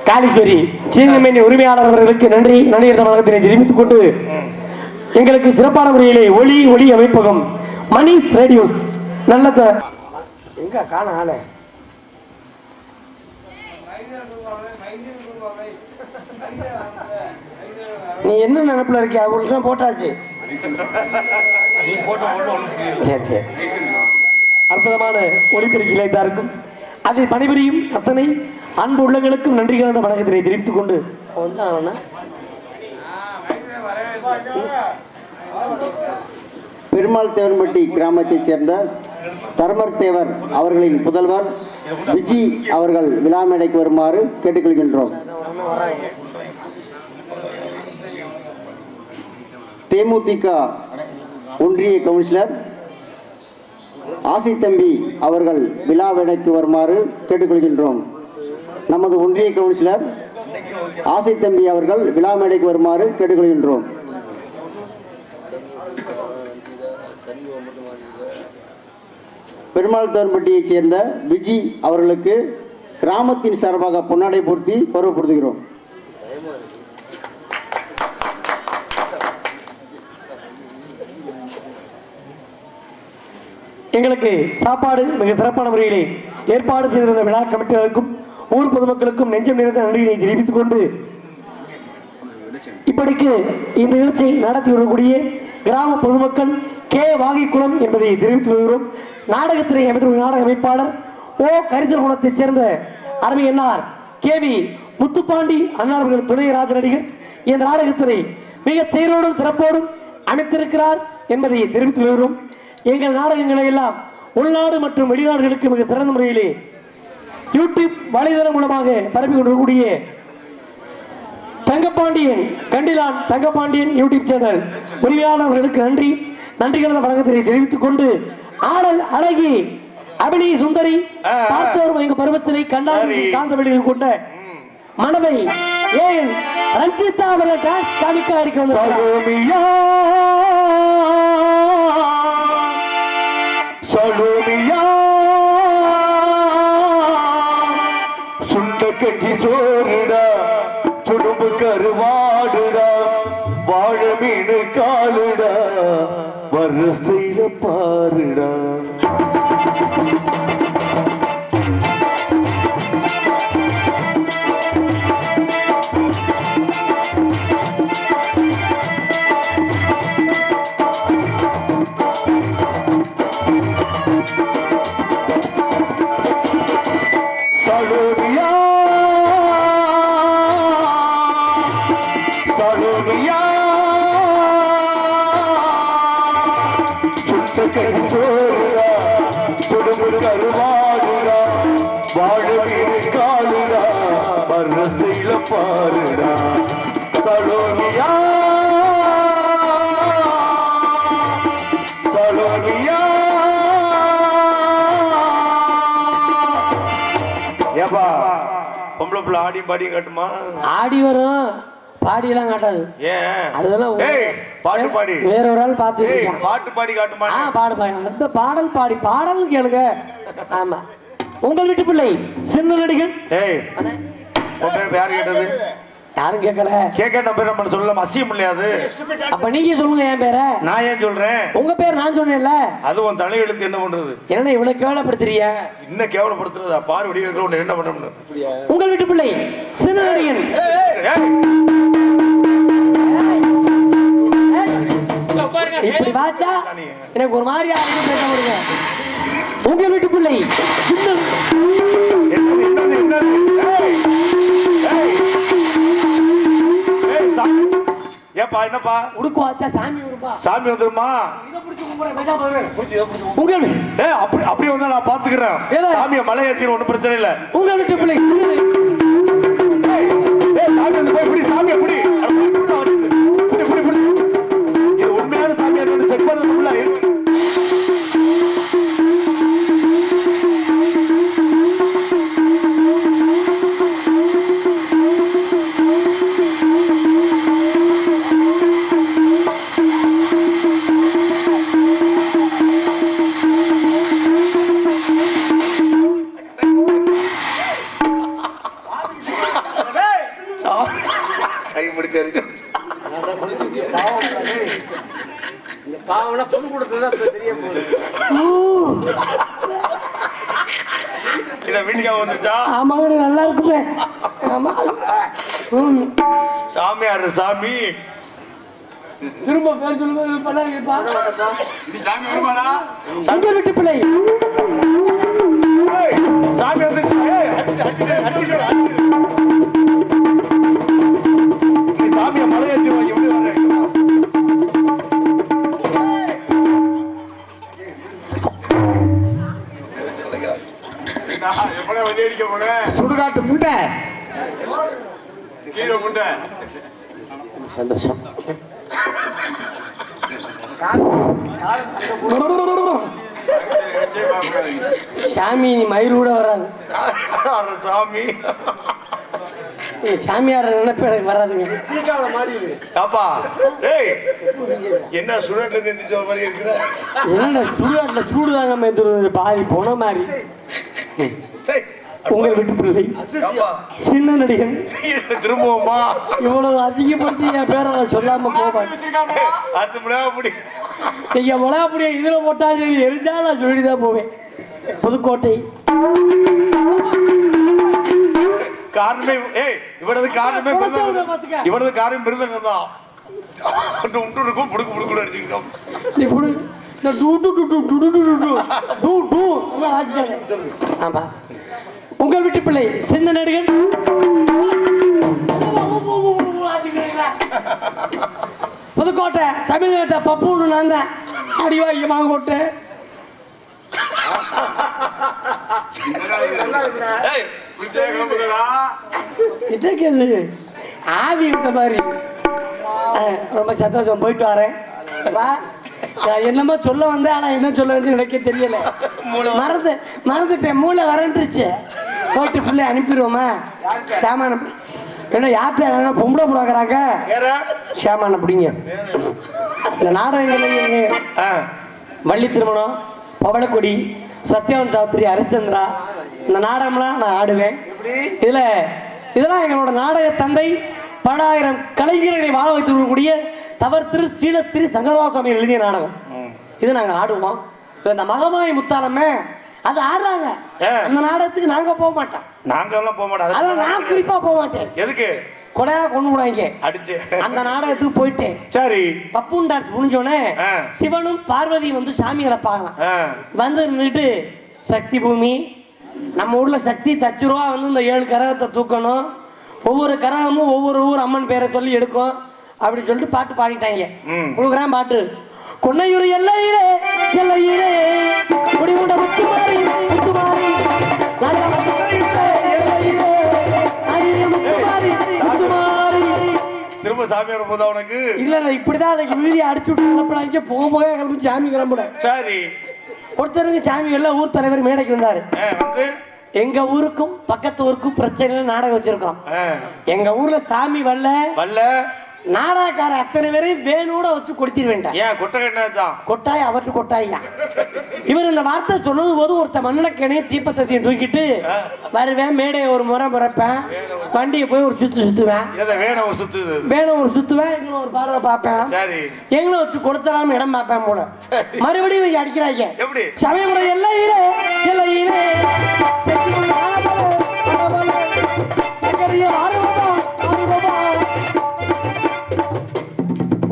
காளீஸ்வரி சீர்கமேனி உரிமையாளர்களுக்கு நன்றி. நடிகர் தமிழகத்தினை தெரிவித்துக் கொண்டு எங்களுக்கு சிறப்பான முறையிலே ஒளி அமைப்பகம் மணிஷ் ரேடியோஸ் நல்ல எங்க காண ஆள நீ என்ன நினைப்புல இருக்க? அவங்களுக்கு போட்டாச்சு. சரி சரி, அற்புதமான ஒளிபெருக்கி இளைத்தாருக்கும் அதில் பணிபுரியும் அத்தனை அன்பு உள்ளங்களுக்கும் நன்றி கலந்த வணக்கத்தினை தெரிவித்துக் கொண்டு பெருமாள் தேவன்பட்டி கிராமத்தைச் சேர்ந்த தர்மர் தேவர் அவர்களின் புதல்வர் விஜி அவர்கள் விழா மேடைக்கு வருமாறு கேட்டுக்கொள்கின்றோம். தேமுதிக ஒன்றிய கவுன்சிலர் ஆசி தம்பி அவர்கள் விழா மேடைக்கு வருமாறு கேட்டுக்கொள்கின்றோம். நமது ஒன்றிய கவுன்சிலர் ஆசி தம்பி அவர்கள் விழா மேடைக்கு வருமாறு கேட்டுக்கொள்கின்றோம். பெருமாள் தேவன்பட்டியைச் சேர்ந்த விஜி அவர்களுக்கு கிராமத்தின் சார்பாக பொன்னாடை போர்த்தி கௌரவப்படுத்துகிறோம். எங்களுக்கு சாப்பாடு மிக சிறப்பான முறையிலே ஏற்பாடு செய்திருந்த விழா கமிட்டிகளுக்கும் ஊர் பொதுமக்களுக்கும் நெஞ்சம் நிறைந்த நன்றியை தெரிவித்துக் கொண்டு இப்படிக்கு இந்த நிகழ்ச்சியை நடத்தி வரக்கூடிய கிராம பொதுமக்கள் கே வாகிக்குளம் என்பதை தெரிவித்து வருகிறோம். நாடகத்தினை அமைத்த நாடக அமைப்பாளர் ஓ கரிசல் குளத்தைச் சேர்ந்த அருமையன்னார் கேவி முத்துப்பாண்டி அன்னார்கள் துணை ராஜ நடிகர் இந்த நாடகத்தினை மிக சீரோடும் சிறப்போடும் அமைத்திருக்கிறார் என்பதை தெரிவித்து வருகிறோம். எங்கள் நாடகங்களை எல்லாம் உள்நாடு மற்றும் வெளிநாடுகளுக்கு மிக சிறந்த முறையிலே யூடியூப் வலைதளம் மூலமாக பரப்பி கொண்டிருக்கக்கூடிய தங்கப்பாண்டியன் கண்டிலான் தங்கப்பாண்டியன் யூடியூப் சேனல் உரிமையாளர்களுக்கு நன்றி கலந்த வணக்கத்தை தெரிவித்துக் கொண்டு ஆடல் அழகி அபினி சுந்தரி பார்த்தோர் எங்க பருவத்தினை கண்டாடி காந்த வெளியில் கொண்ட மனதை ஏன் ரஞ்சிதா அவர்கள் டான்ஸ் காமிக்க இருக்கிறது. கஞ்சி சோறுடா சுடும்பு கருவாடுடா வாழ மீனு காலுடா வரிசையில பாருடா. பாருடா சலோனியா சலோனியா ஏப்பா பொம்பளை பிள்ளை ஆடியும் பாடியும் காட்டுமா? ஆடி வரும், பாடியெல்லாம் காட்டாது. ஏன்? அதெல்லாம் பாட்டு பாடி வேற ஒரு ஆள் பார்த்து பாட்டு பாடி காட்டுமா? பாடு பாடு, அந்த பாடல் பாடி பாடல் கேளுங்க. ஆமா, உங்கள் வீட்டு பிள்ளை சின்ன நடிகர். யாரு கேட்டது? யாரும் கேட்கல. கேட்க நம்ம சொல்லலாம், அசியம் இல்லையாது. அப்ப நீங்க சொல்லுங்க என் பேரை. நான் ஏன் சொல்றேன்? உங்க பேர் நான் சொன்னேன்ல. அது உன் தலையெழுத்து. என்ன பண்றது? என்ன இவ்வளவு கேவலப்படுத்துறிய? இன்னும் கேவலப்படுத்துறதா? பாரு வடிவ என்ன பண்ணணும்? உங்கள் வீட்டு பிள்ளை சின்ன நடிகன். இப்படி வாச்சா எனக்கு ஒரு மாதிரி பேச முடியுங்க. உங்கள் வீட்டு பிள்ளை ஏப்பா என்னப்பா உடுக்கு வாச்சா சாமி வரும்பா. சாமி வந்துருமா? அப்படி அப்படி வந்தா நான் பாத்துக்கிறேன். சாமியை மலை ஏற்றின ஒன்றும் பிரச்சனை இல்லை. உங்க வீட்டு பிள்ளை சாமி வந்து போய் பிடி, சாமியை பிடி. இது உண்மையான சாமி அது செக் பண்ண நல்லா இருக்குமே. சாமியாரு சாமி திரும்ப பேர் சொல்லுங்க. வீட்டு பிள்ளை சாமி வந்து சாமியை மலை ஏற்றி வாங்கி சுடுகாட்டு முண்டை சந்தோஷம். சாமி மயிர் கூட வராது. சாமி சாமியார் நினைப்பு எனக்கு வராதுங்க. என்ன சுடுகாட்டுல இருக்கிற? என்ன சுடுகாட்டுல சூடுதாங்க மேய்ந்து பாதி போன மாதிரி. உங்கள் வீட்டு பிள்ளை சின்ன நடிகன். திரும்பவுமா இவ்வளவு அசிங்கப்படுத்தி என் பேரை நான் சொல்லாம போவேன். மிளகாப்பொடியா இதுல போட்டாலும் சரி, எரிஞ்சா நான் சொல்லிட்டுதான் போவேன். புதுக்கோட்டை காரணமே இவனது காரணமே இவனது காரணம் மிருதங்க தான். உங்கள் வீட்டு பிள்ளை சின்ன நடிகர் புதுக்கோட்டை தமிழ்நாட்டை பப்புன்னு நான் தான். அடிவாங்க மாங்கோட்டை ஆவி விட்ட மாதிரி. ரொம்ப சந்தோஷம், போயிட்டு வரேன். என்னமோ சொல்ல வந்தேன், ஆனா என்ன சொல்ல வந்து எனக்கே தெரியல. மறந்துட்டேன், மூளை வரண்டுருச்சு. போயிட்டு பிள்ளை அனுப்பிடுவோமா? சாமான என்ன யார்கிட்ட பொம்பளை புறாக்குறாங்க? சாமான பிடிங்க. இந்த நாடகங்கள் வள்ளி திருமணம், பவளக்கொடி, சத்யவன் சாஸ்திரி, ஹரிச்சந்திரா, இந்த நாடகம்லாம் நான் ஆடுவேன். இதெல்லாம் எங்களோட நாடக தந்தை பல ஆயிரம் கலைஞர்களை வாழ வைத்துக்கூடிய தவர் திரு ஸ்ரீலஸ்திரி சங்கரதாசாமி எழுதிய நாடகம். இது நாங்க ஆடுவோம். இந்த மகமாயி முத்தாலமே அது ஆடுறாங்க. அந்த நாடகத்துக்கு நாங்க போக மாட்டோம். அதெல்லாம் நான் குறிப்பா போக மாட்டேன். எதுக்கு? கொடையா கொண்டு விடாங்க அடிச்சு. அந்த நாடகத்துக்கு போயிட்டேன். சரி, பப்புன் டான்ஸ் முடிஞ்சோடனே சிவனும் பார்வதியும் வந்து சாமிகளை பார்க்கலாம். வந்து நின்றுட்டு, சக்தி பூமி நம்ம ஊர்ல சக்தி தச்சுருவா வந்து இந்த 7 கரகத்தை தூக்கணும், ஒவ்வொரு கரகமும் ஒவ்வொரு ஊர் அம்மன் பேரை சொல்லி எடுக்கும் அப்படின்னு சொல்லிட்டு பாட்டு பாடிட்டாங்க. கொடுக்குறேன் பாட்டு. கொன்னையூர் எல்லையிலே எல்லையிலே குடிமுண்ட முத்துமாரி முத்துமாரி திரும்ப சாமியோட போதா உனக்கு? இல்ல இப்படிதான் அதுக்கு வீதி அடிச்சு விட்டு கிளம்பினாங்க. போக போக கிளம்பி சாமி கிளம்புட. சரி, ஒருத்தருக்கு சாமி எல்லாம் ஊர் தலைவர் மேடைக்கு வந்தாரு. எங்க ஊருக்கும் பக்கத்து ஊருக்கும் பிரச்சனை நாடகம் வச்சிருக்கோம். எங்க ஊர்ல சாமி வல்ல நாடகக்கார அத்தனை பேரையும் வேணோட வச்சு கொடுத்திட வேண்டாம். ஏன் கொட்டாய் அவற்று கொட்டாயா? இவர் இந்த வார்த்தை சொன்னது போது ஒருத்த மண்ணக்கையும் தீப்பத்தையும் தூக்கிட்டு வருவேன், மேடையை ஒரு முறை முறைப்பேன், வண்டியை போய் ஒரு சுத்துவேன், வேணும் ஒரு சுத்துவேன், இன்னும் ஒரு பார்வை பார்ப்பேன், எங்களை வச்சு கொடுத்தலாம்னு இடம் பார்ப்பேன் போல. மறுபடியும் அடிக்கிறாங்க சமயமுறை எல்லையிலே எல்லையிலே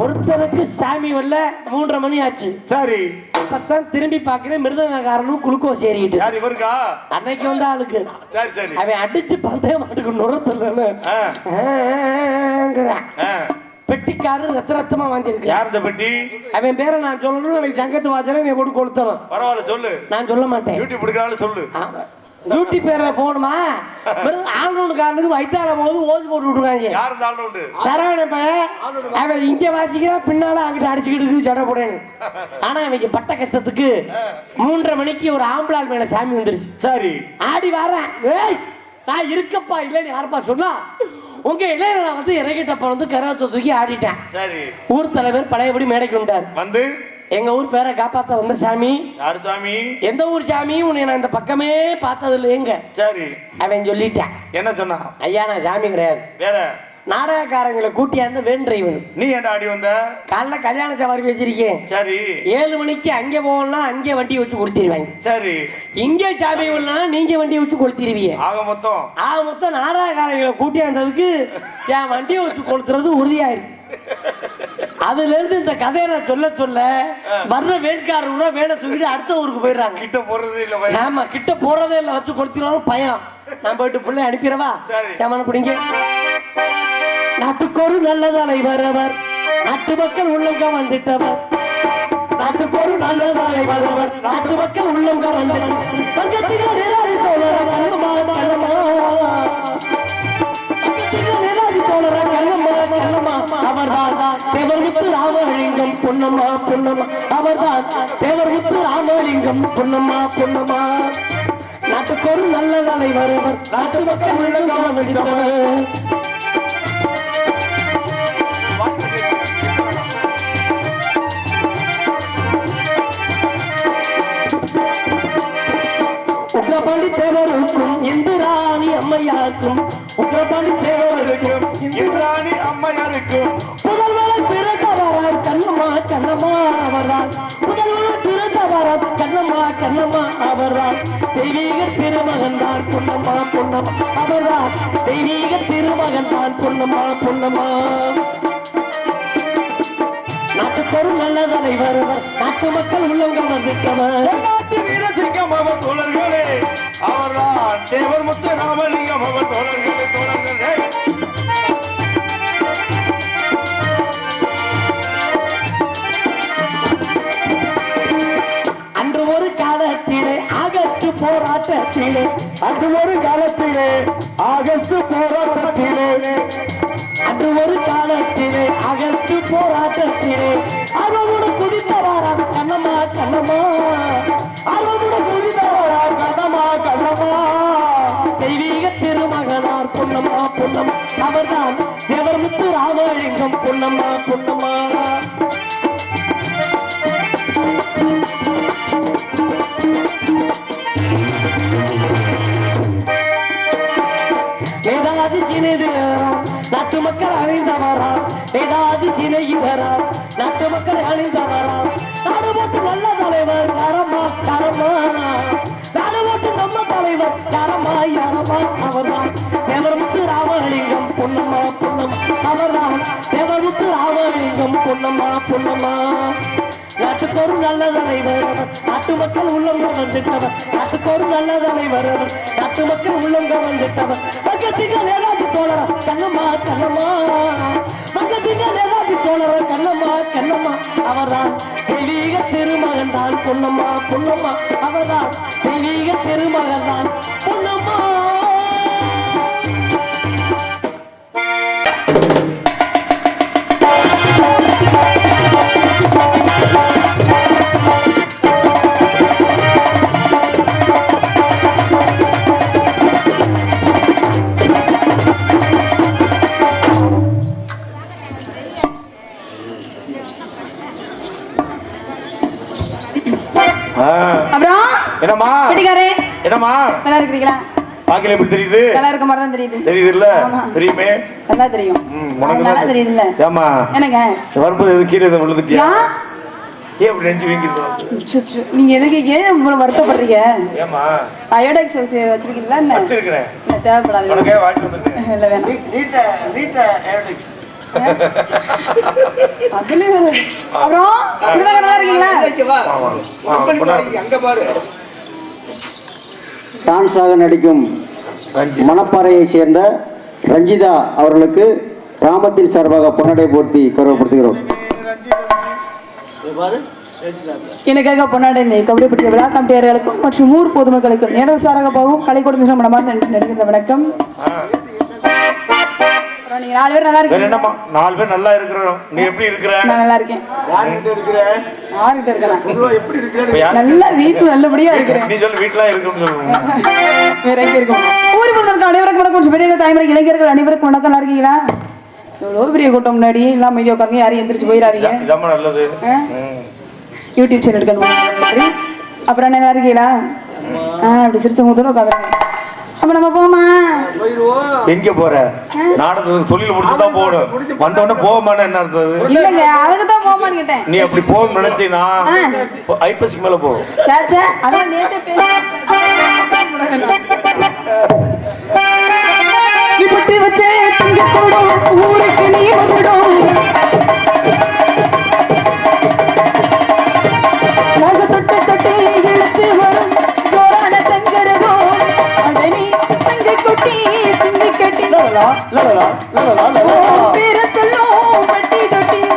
ஒருத்தருக்கு சாமி வரல. 3:30 மணி ஆச்சு. சரி, அப்பதான் திரும்பி பாக்குறேன், மிருதங்காரனும் குளுக்கோஸ் ஏறிட்டு அன்னைக்கு வந்த ஆளுக்கு அவன் அடிச்சு பந்தய மாட்டுக்கு நுரத்துல பெட்டிக்காரர் ரத்த ரத்தமா வாங்கிருக்கு. யார் இந்த பெட்டி? அவன் பேரை நான் சொல்லணும், எனக்கு சங்கத்து வாசல நீ போட்டு கொடுத்தவன். பரவாயில்ல சொல்லு. நான் சொல்ல மாட்டேன். யூடியூப் எடுக்கிறாலும் சொல்லு. டியூட்டி பேர போகணுமா? ஆளுநருக்காரனுக்கு வயிற்றால போது ஓதி போட்டு விட்டுருக்காங்க. சரவண பையன் அவன் இங்க வாசிக்கிறா, பின்னால அங்கிட்ட அடிச்சுக்கிட்டு சடை போடணும். ஆனா அவனுக்கு பட்ட கஷ்டத்துக்கு 3:30 மணிக்கு ஒரு ஆம்பளால் மேல சாமி வந்துருச்சு. சரி, ஆடி வரேன். ஏய் நான் இருக்கப்பா இல்லைன்னு யாருப்பா சொன்னா? உங்க இளைய நான் வந்து இறங்கிட்டப்ப வந்து கரவசத்தை தூக்கி ஆடிட்டேன். சரி, ஊர் தலைவர் பழையபடி மேடைக்கு வந்தார். வந்து எங்க ஊர் பேரை காப்பாத்த வந்த சாமி. யாரு சாமி? எந்த ஊர் சாமி? உன்னை நான் இந்த பக்கமே பார்த்தது இல்லையேங்க. சரி, அவன் சொல்லிட்டேன். என்ன சொன்னா? ஐயா நான் சாமி கிடையாது, வேற நாடகக்காரங்களை கூட்டியாந்து வேன் டிரைவர். நீ என்ன ஆடி வந்த? காலைல கல்யாண சவாரி வச்சிருக்கேன். சரி, 7 மணிக்கு அங்கே போகணும்னா அங்கே வண்டி வச்சு கொடுத்துருவாங்க. சரி, இங்கே சாமி வரலாம், நீங்க வண்டியை வச்சு கொளுத்திடுவீங்க. ஆக மொத்தம் நாடகக்காரங்களை கூட்டியாண்டதுக்கு என் வண்டியை வச்சு கொளுத்துறது உறுதியாயிருக்கு. அதுல இருந்து இந்த கதையை சொல்ல சொல்ல வர்ற வேட்காரங்க வேலை தூக்கிட்டு அடுத்த ஊருக்கு போயிடுறாங்க. கிட்ட போறதே இல்ல. ஆமா, கிட்ட போறதே இல்ல, வச்சு கொடுத்துருவாங்க பயம். நான் போயிட்டு பிள்ளை அனுப்பிடவா? சமன பிடிங்க. நாட்டுக்கு ஒரு நல்ல தலைவர், நாட்டு மக்கள் உள்ளங்க வந்துட்டவர். நாட்டுக்கு ஒரு நல்ல தலைவர், நாட்டு மக்கள் உள்ளங்க வந்துட்டவர். அவர்தான் தேவர்முத்து ராமலிங்கம் பொன்னம்மா பொன்னம்மா. அவர்தான் தேவர்முத்து ராமலிங்கம் பொன்னம்மா பொன்னம்மா. நாட்டுக்கு ஒரு நல்ல தலைவர், நாட்டு மக்கள் உள்ளங்காலம் வெடித்தவர். உக்ரபாண்டி தேவருக்கும் இந்திராணி அம்மையாருக்கும், உக்ரபாண்டி தேவருக்கும் இந்திராணி அம்மையாருக்கும் முதல்வரை பிறந்தவரார் கண்ணம்மா கண்ணம்மா. அவர்தான் முதல்வரை பிறந்தவரார் கண்ணம்மா கண்ணம்மா. அவர்தான் தெய்வீக திருமகன் தான் பொன்னம்மா பொன்னம்மா. அவர்தான் தெய்வீக திருமகன் தான் பொன்னம்மா பொன்னம்மா. நாட்டுக்கு ஒரு நல்ல தலைவர், நாட்டு மக்கள் உள்ளவங்க வந்துட்டவர். நாட்டு வீரசிங்கம் அவர் தோழர்களே, அவர்தான் தேவர்முத்து ராமலிங்கம் அவர் தோழர்களே தோழர்களே. அன்று ஒரு காலத்திலே ஆகஸ்ட் போராட்டத்திலே, அன்று ஒரு காலத்திலே ஆகஸ்ட் போராட்டத்திலே, அன்று ஒரு காலத்திலே ஆகஸ்ட் போராட்டத்திலே அவனோடு குதித்தவாராம் கண்ணம்மா கண்ணம்மா. அவனோடு குதித்தவாராம் கண்ணம்மா கண்ணம்மா. தெய்வீக திருமகனார் பொன்னம்மா பொன்னம்மா. அவர்தான் தேவர்முத்து ராமலிங்கம் பொன்னம்மா பொன்னம்மா. ஏதாது சினைதுவரா நாட்டு மக்கள் அணிந்தவரா, ஏதாது சினையுவரா நாட்டு மக்கள் அணிந்தவரா. நாடு போட்டு நல்ல தலைவர் யாரம்மா யாரம்மா. நாடு போட்டு நம்ம தலைவர் யாரம்மா யாரம்மா. அவர்தான் தேவர்முத்து ராமலிங்கம் பொன்னம்மா பொன்னம்மா. அவர்தான் தேவர்முத்து ராமலிங்கம் பொன்னம்மா பொன்னம்மா. நாட்டுக்கு ஒரு நல்ல தலைவர், நாட்டு மக்கள் உள்ளங்க வந்துட்டவர். நாட்டுக்கு ஒரு நல்ல தலைவர், நாட்டு மக்கள் உள்ளங்க வந்துட்டவர். பக்கத்திங்க நேதாஜி தோழர கண்ணம்மா கண்ணம்மா. பக்கத்திங்க நேதாஜி தோழர கண்ணம்மா கண்ணம்மா. அவர்தான் தெய்வீக திருமகன் தான் பொன்னம்மா பொன்னம்மா. அவர்தான் தெய்வீக திருமகன் தான் பொன்னம்மா. நல்லா இருக்கிறீங்களா? பாக்கல எப்படி தெரியுது? நல்லா இருக்க மாதிரி தான் தெரியுது. தெரியுது இல்ல? தெரியுமே. நல்லா தெரியும். உனக்கு நல்லா தெரியுது இல்ல? ஏமா? என்னங்க? வரும்போது எது கீழே விழுந்துட்டியா? ஏன் இப்படி நெஞ்சு வீங்கிட்டு? நீங்க எதுக்கு ஏன் இவ்வளவு வருத்தப்படுறீங்க? ஏமா? அயோடெக்ஸ் வச்சிருக்கீங்களா என்ன? வச்சிருக்கேன். இல்ல தேவைப்படாது. உனக்கே வாங்கி வந்திருக்கேன். இல்ல வேணாம். நீட்ட அயோடெக்ஸ். அப்புறம் நல்லா இருக்கீங்களா? அங்க பாரு. டான்ஸாக நடிக்கும் மணப்பாறையை சேர்ந்த ரஞ்சிதா அவர்களுக்கு கிராமத்தின் சார்பாக பொன்னடை போர்த்தி கௌரவப்படுத்துகிறோம். எனக்காக பொன்னாடை கபடிப்பட்டிய விழா கமிட்டியாளர்களுக்கும் மற்றும் ஊர் பொதுமக்களுக்கும் நேரடி சாராக போகும் கலைக்கூடம் மனமார்ந்த நன்றி நெருங்கிய வணக்கம். நீங்க 4 பேர் நல்லா இருக்கீங்க. என்னம்மா 4 பேர் நல்லா இருக்கிறோம். நீ எப்படி இருக்கிற? நான் நல்லா இருக்கேன். யார்கிட்ட இருக்கிற? யார்கிட்ட இருக்கறேன்? பொதுவா எப்படி இருக்கற? நல்ல வீட்ல நல்லபடியா இருக்கேன். நீ சொல்லு வீட்ல இருக்குன்னு சொல்லுங்க. வேற எங்க இருக்கோம்? ஊர் பொதுமக்கள் அனைவருக்கும் வணக்கம். பெரிய தாய்மறை இளைஞர்கள் அனைவருக்கும் வணக்கம். நல்லா இருக்கீங்களா? எவ்வளவு பெரிய கூட்டம் முன்னாடி எல்லாம் மையோ உட்காருங்க. யாரையும் எந்திரிச்சு போயிடாதீங்க. இதாம்மா நல்லது. யூடியூப் சேனல் எடுக்கணும். அப்புறம் என்ன நல்லா இருக்கீங்களா? அப்படி சிரிச்ச முகத்தோட உட்காந்துருங்க. அப்ப நம்ம போமா? எங்க போற? நாடகத்துக்கு தொழில் முடிச்சுதான் போகணும். வந்த உடனே போகமான்னு என்ன அர்த்தம்? இல்லங்க அதுக்கு தான் போமான்னு கேட்டேன். நீ அப்படி போகணும்னு நினைச்சீனா ஐப்பசிக்கு மேல போ. சாச்சா அதான் நேத்து இப்படி வச்சே தங்க போடும் ஊருக்கு நீ வந்துடும். நாங்க தொட்டு தொட்டு இழுத்து வரும் ஜோரான தங்கரதோ அதனி தங்க கொட்டி திங்கி கட்டி பேர சொல்லும் பட்டி தொட்டி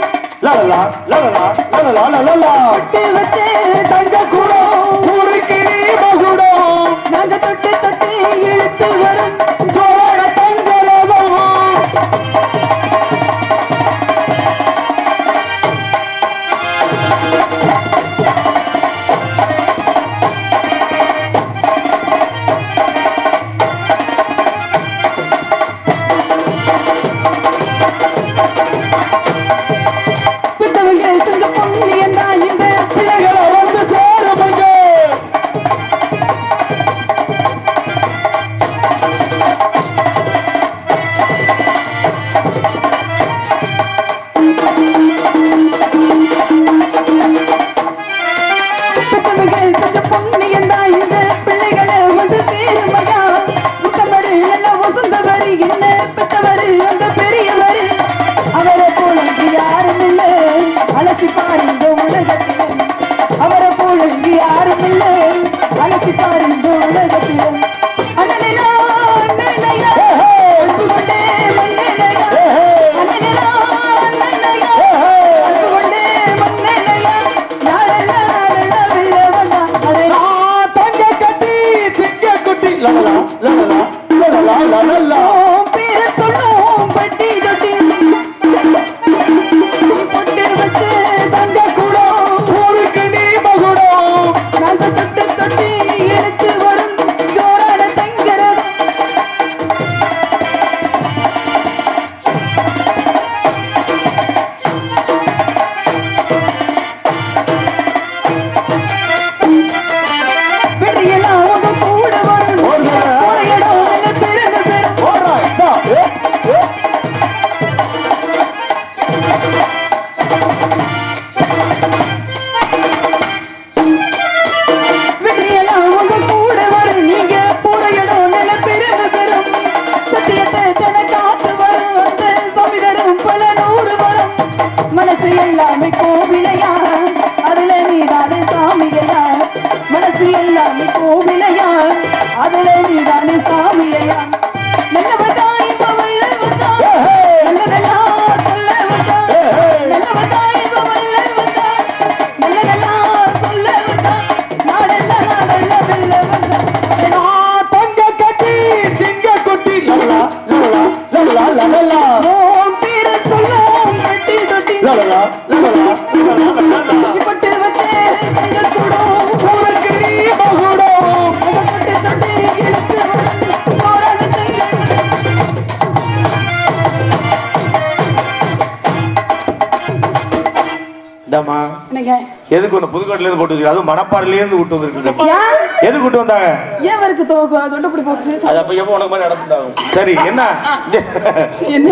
தொட்டு வச்சே தங்க கூடும் ஊருக்கு நீ மகுடும். நாங்க தொட்டு தொட்டு இழுத்து வரும் ஜோரான தங்கரதோ. தொட்டு வச்சே தங்க கூடும் ஊருக்கு நீ மகுடும். வந்திருக்கீங்க? எதுக்கு ஒண்ணு புதுக்கோட்டையில இருந்து போட்டு வச்சிருக்க? அதுவும் மணப்பாறையில இருந்து கூட்டு வந்திருக்கு. ஏன்? எது கூட்டு வந்தாங்க? ஏன் வருக்கு தொண்டை பிடி போச்சு? அது அப்ப எப்ப உனக்கு மாதிரி நடந்துட்டாங்க. சரி என்ன என்ன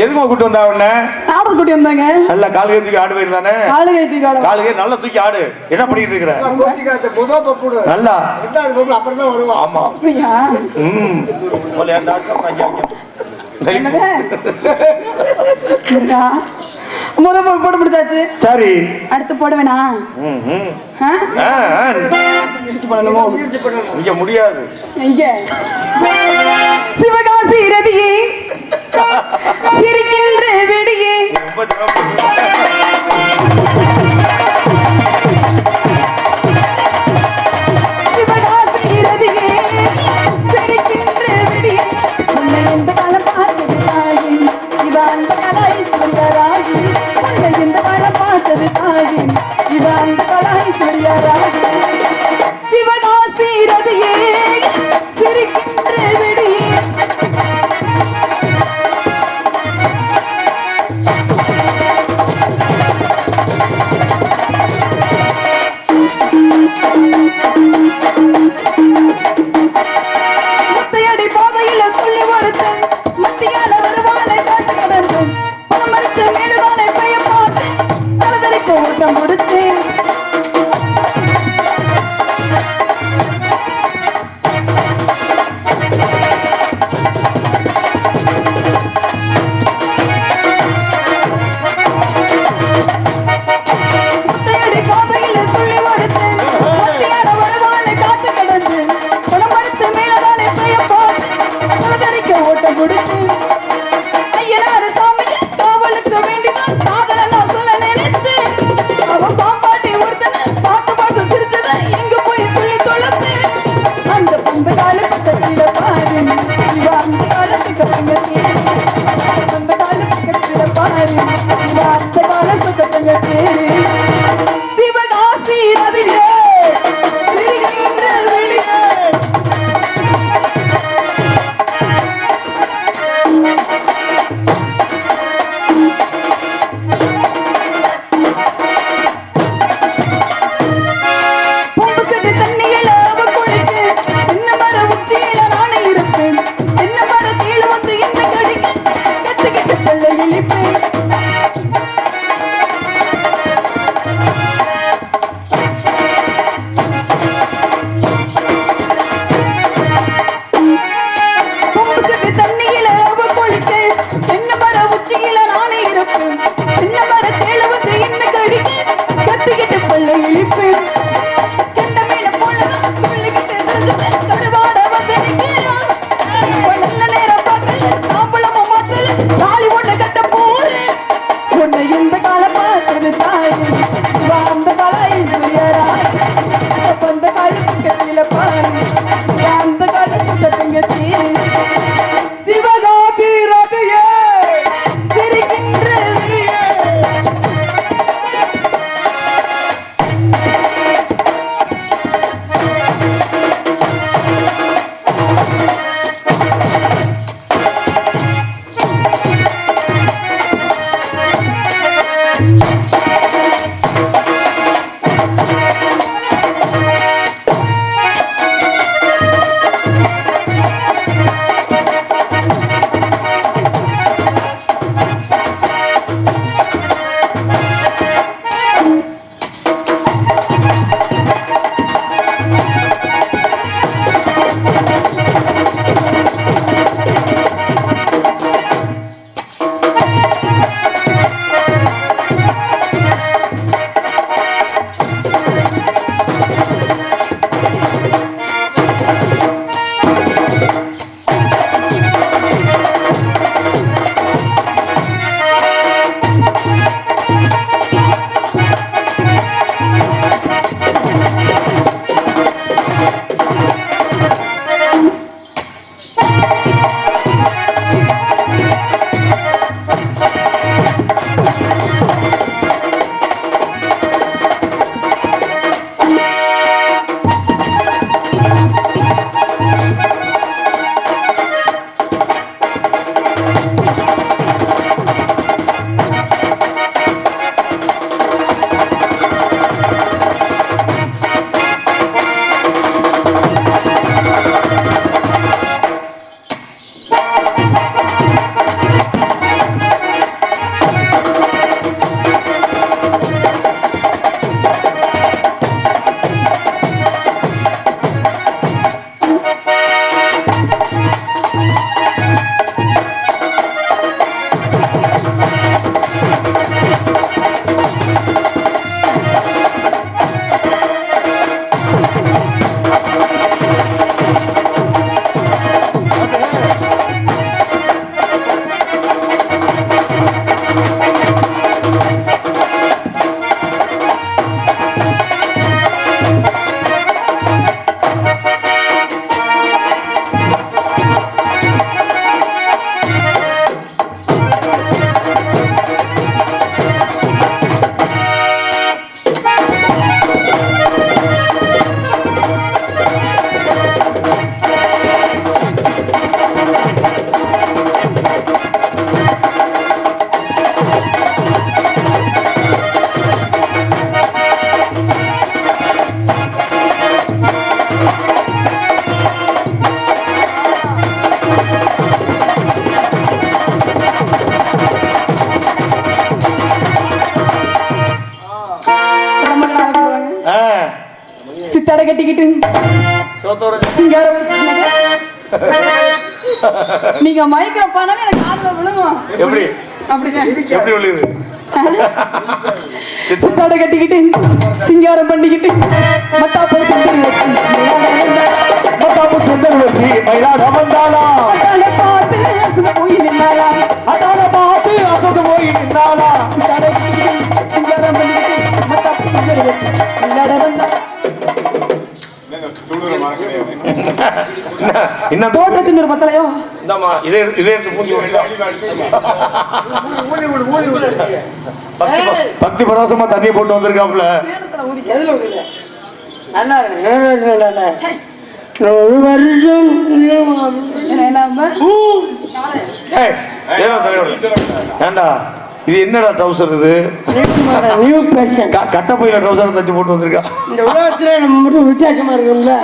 எதுக்கு கூட்டு வந்தா உன்ன? ஆடு கூட்டி வந்தாங்க. நல்ல கால் தூக்கி ஆடு போயிருந்தானே. காலுகை தூக்கி ஆடு. காலுகை நல்லா தூக்கி ஆடு. என்ன பண்ணிட்டு இருக்கிற? நல்லா ஆமா. அப்படியா? முதல் போட்டு முடிச்சாச்சு. சரி அடுத்து போடுவேனா? பண்ணணுமோ? இங்க முடியாது. இங்க சிவகாசி ரதியே சிரிக்கின்ற வெடியே சிவகாசி ரதியே சிரிக்கின்ற வெடியே உன்னை இந்த காலம் பார்த்தது தாயே இவ அந்த கலாய் சுந்தராகி உன்னை இந்த காலம் பார்த்தது தாயே இவ அந்த கலாய் சுந்தராகி சிவகாசி ரதியே சிரிக்கின்ற வெடியே முத்தையடி பாதையில சொல்லி ஒருத்தன் மத்தியால வருவானை காட்டு கிடந்து பணமறுத்து மேலுதானை பைய பார்த்து தலதறிக்க ஓட்டம் முடிச்சேன் முத்தையடி பாதையில சொல்லி ஒருத்தன் மத்தியால வருவானை காட்டு கிடந்து பணமறுத்து மேலுதானை பைய பார்த்து தலதறிக்க ஓட்டம் முடிச்சேன் ஐயனாரு சாமிய காவலுக்கு வேண்டிதான் காதல நான் சொல்ல நினைச்சேன் அவன் பாம்பாட்டி ஒருத்தனை பார்த்து பார்த்து சிரிச்சதை எங்க போய் சொல்லி தொலைச்சு அந்த பொம்பை கால பக்கத்துல பாரு இவ அந்த காலத்துக்கு பங்கச்சி அந்த கால பக்கத்துல பாரு இவ அந்த கால சுக்க பங்கச்சி சிவகாசி ரதியே சிரிக்கின்ற வெளியே பூம்பு கட்டு தண்ணியில அவ குளிக்க என்ன மர உச்சியில நானே இருப்பேன் என்ன மர கீழ வந்து என்ன கடிக்க கத்துக்கிட்டு பிள்ளை இழிப்பேன் பூம்பு கட்டு தண்ணியில அவ குளிக்க என்ன மர உச்சியில நானே இருப்பேன் என்ன மர கீழ வந்து என்ன கடிக்க கத்துக்கிட்டு பிள்ளை இழிப்பேன் கெண்ட மேல போலதான் துள்ளிக்கிட்டு தெரிஞ்சுட்டேன் கருவாட வந்து நிற்கிறான் நல்ல நேரம் பார்க்கல தாம்பளமும் மாத்தல தாலி ஒண்ணு கட்ட போறேன் உன்னை இந்த காலம் பார்த்தது தாய் அந்த காலம் அந்த காலத்துக்கத்தில பாரு அந்த காலத்துக்கு சிவகாசி ரதியே சிரிக்கின்ற வெளியே கட்டிக்கிட்டு சோத்தோட சிங்காரம் நீங்க மைக்ரோ பண்ணாலும் எனக்கு ஆர்வம் விழுவும். எப்படி அப்படிதான் எப்படி உள்ளது சித்தாட கட்டிக்கிட்டு சிங்காரம் பண்ணிக்கிட்டு மத்தாப்பு சுந்தர் வச்சு மயிலாட வந்தாளா பார்த்து அசந்து போய் நின்னாளா அதான பார்த்து அசந்து போய் நின்னாளா சிங்காரம் பண்ணிக்கிட்டு மத்தாப்பு சுந்தர் வச்சு விளையாட வந்தா இன்னும் தோட்டத்தின் ஒரு பத்தலையோ இந்தாம்மா இதே எடுத்து பூஞ்சி பக்தி பரவசமா தண்ணியை போட்டு வந்திருக்காப்புல. ஒரு வருஷம் ஏய், ஏதோ தலைவர். ஏண்டா இது என்னடா ட்ரௌசர் இது? நியூ பேஷன் கட்ட பையில ட்ரௌசர் தச்சு போட்டு வந்திருக்கா. இந்த உலகத்துல நம்ம மட்டும் வித்தியாசமா இருக்கும்ல.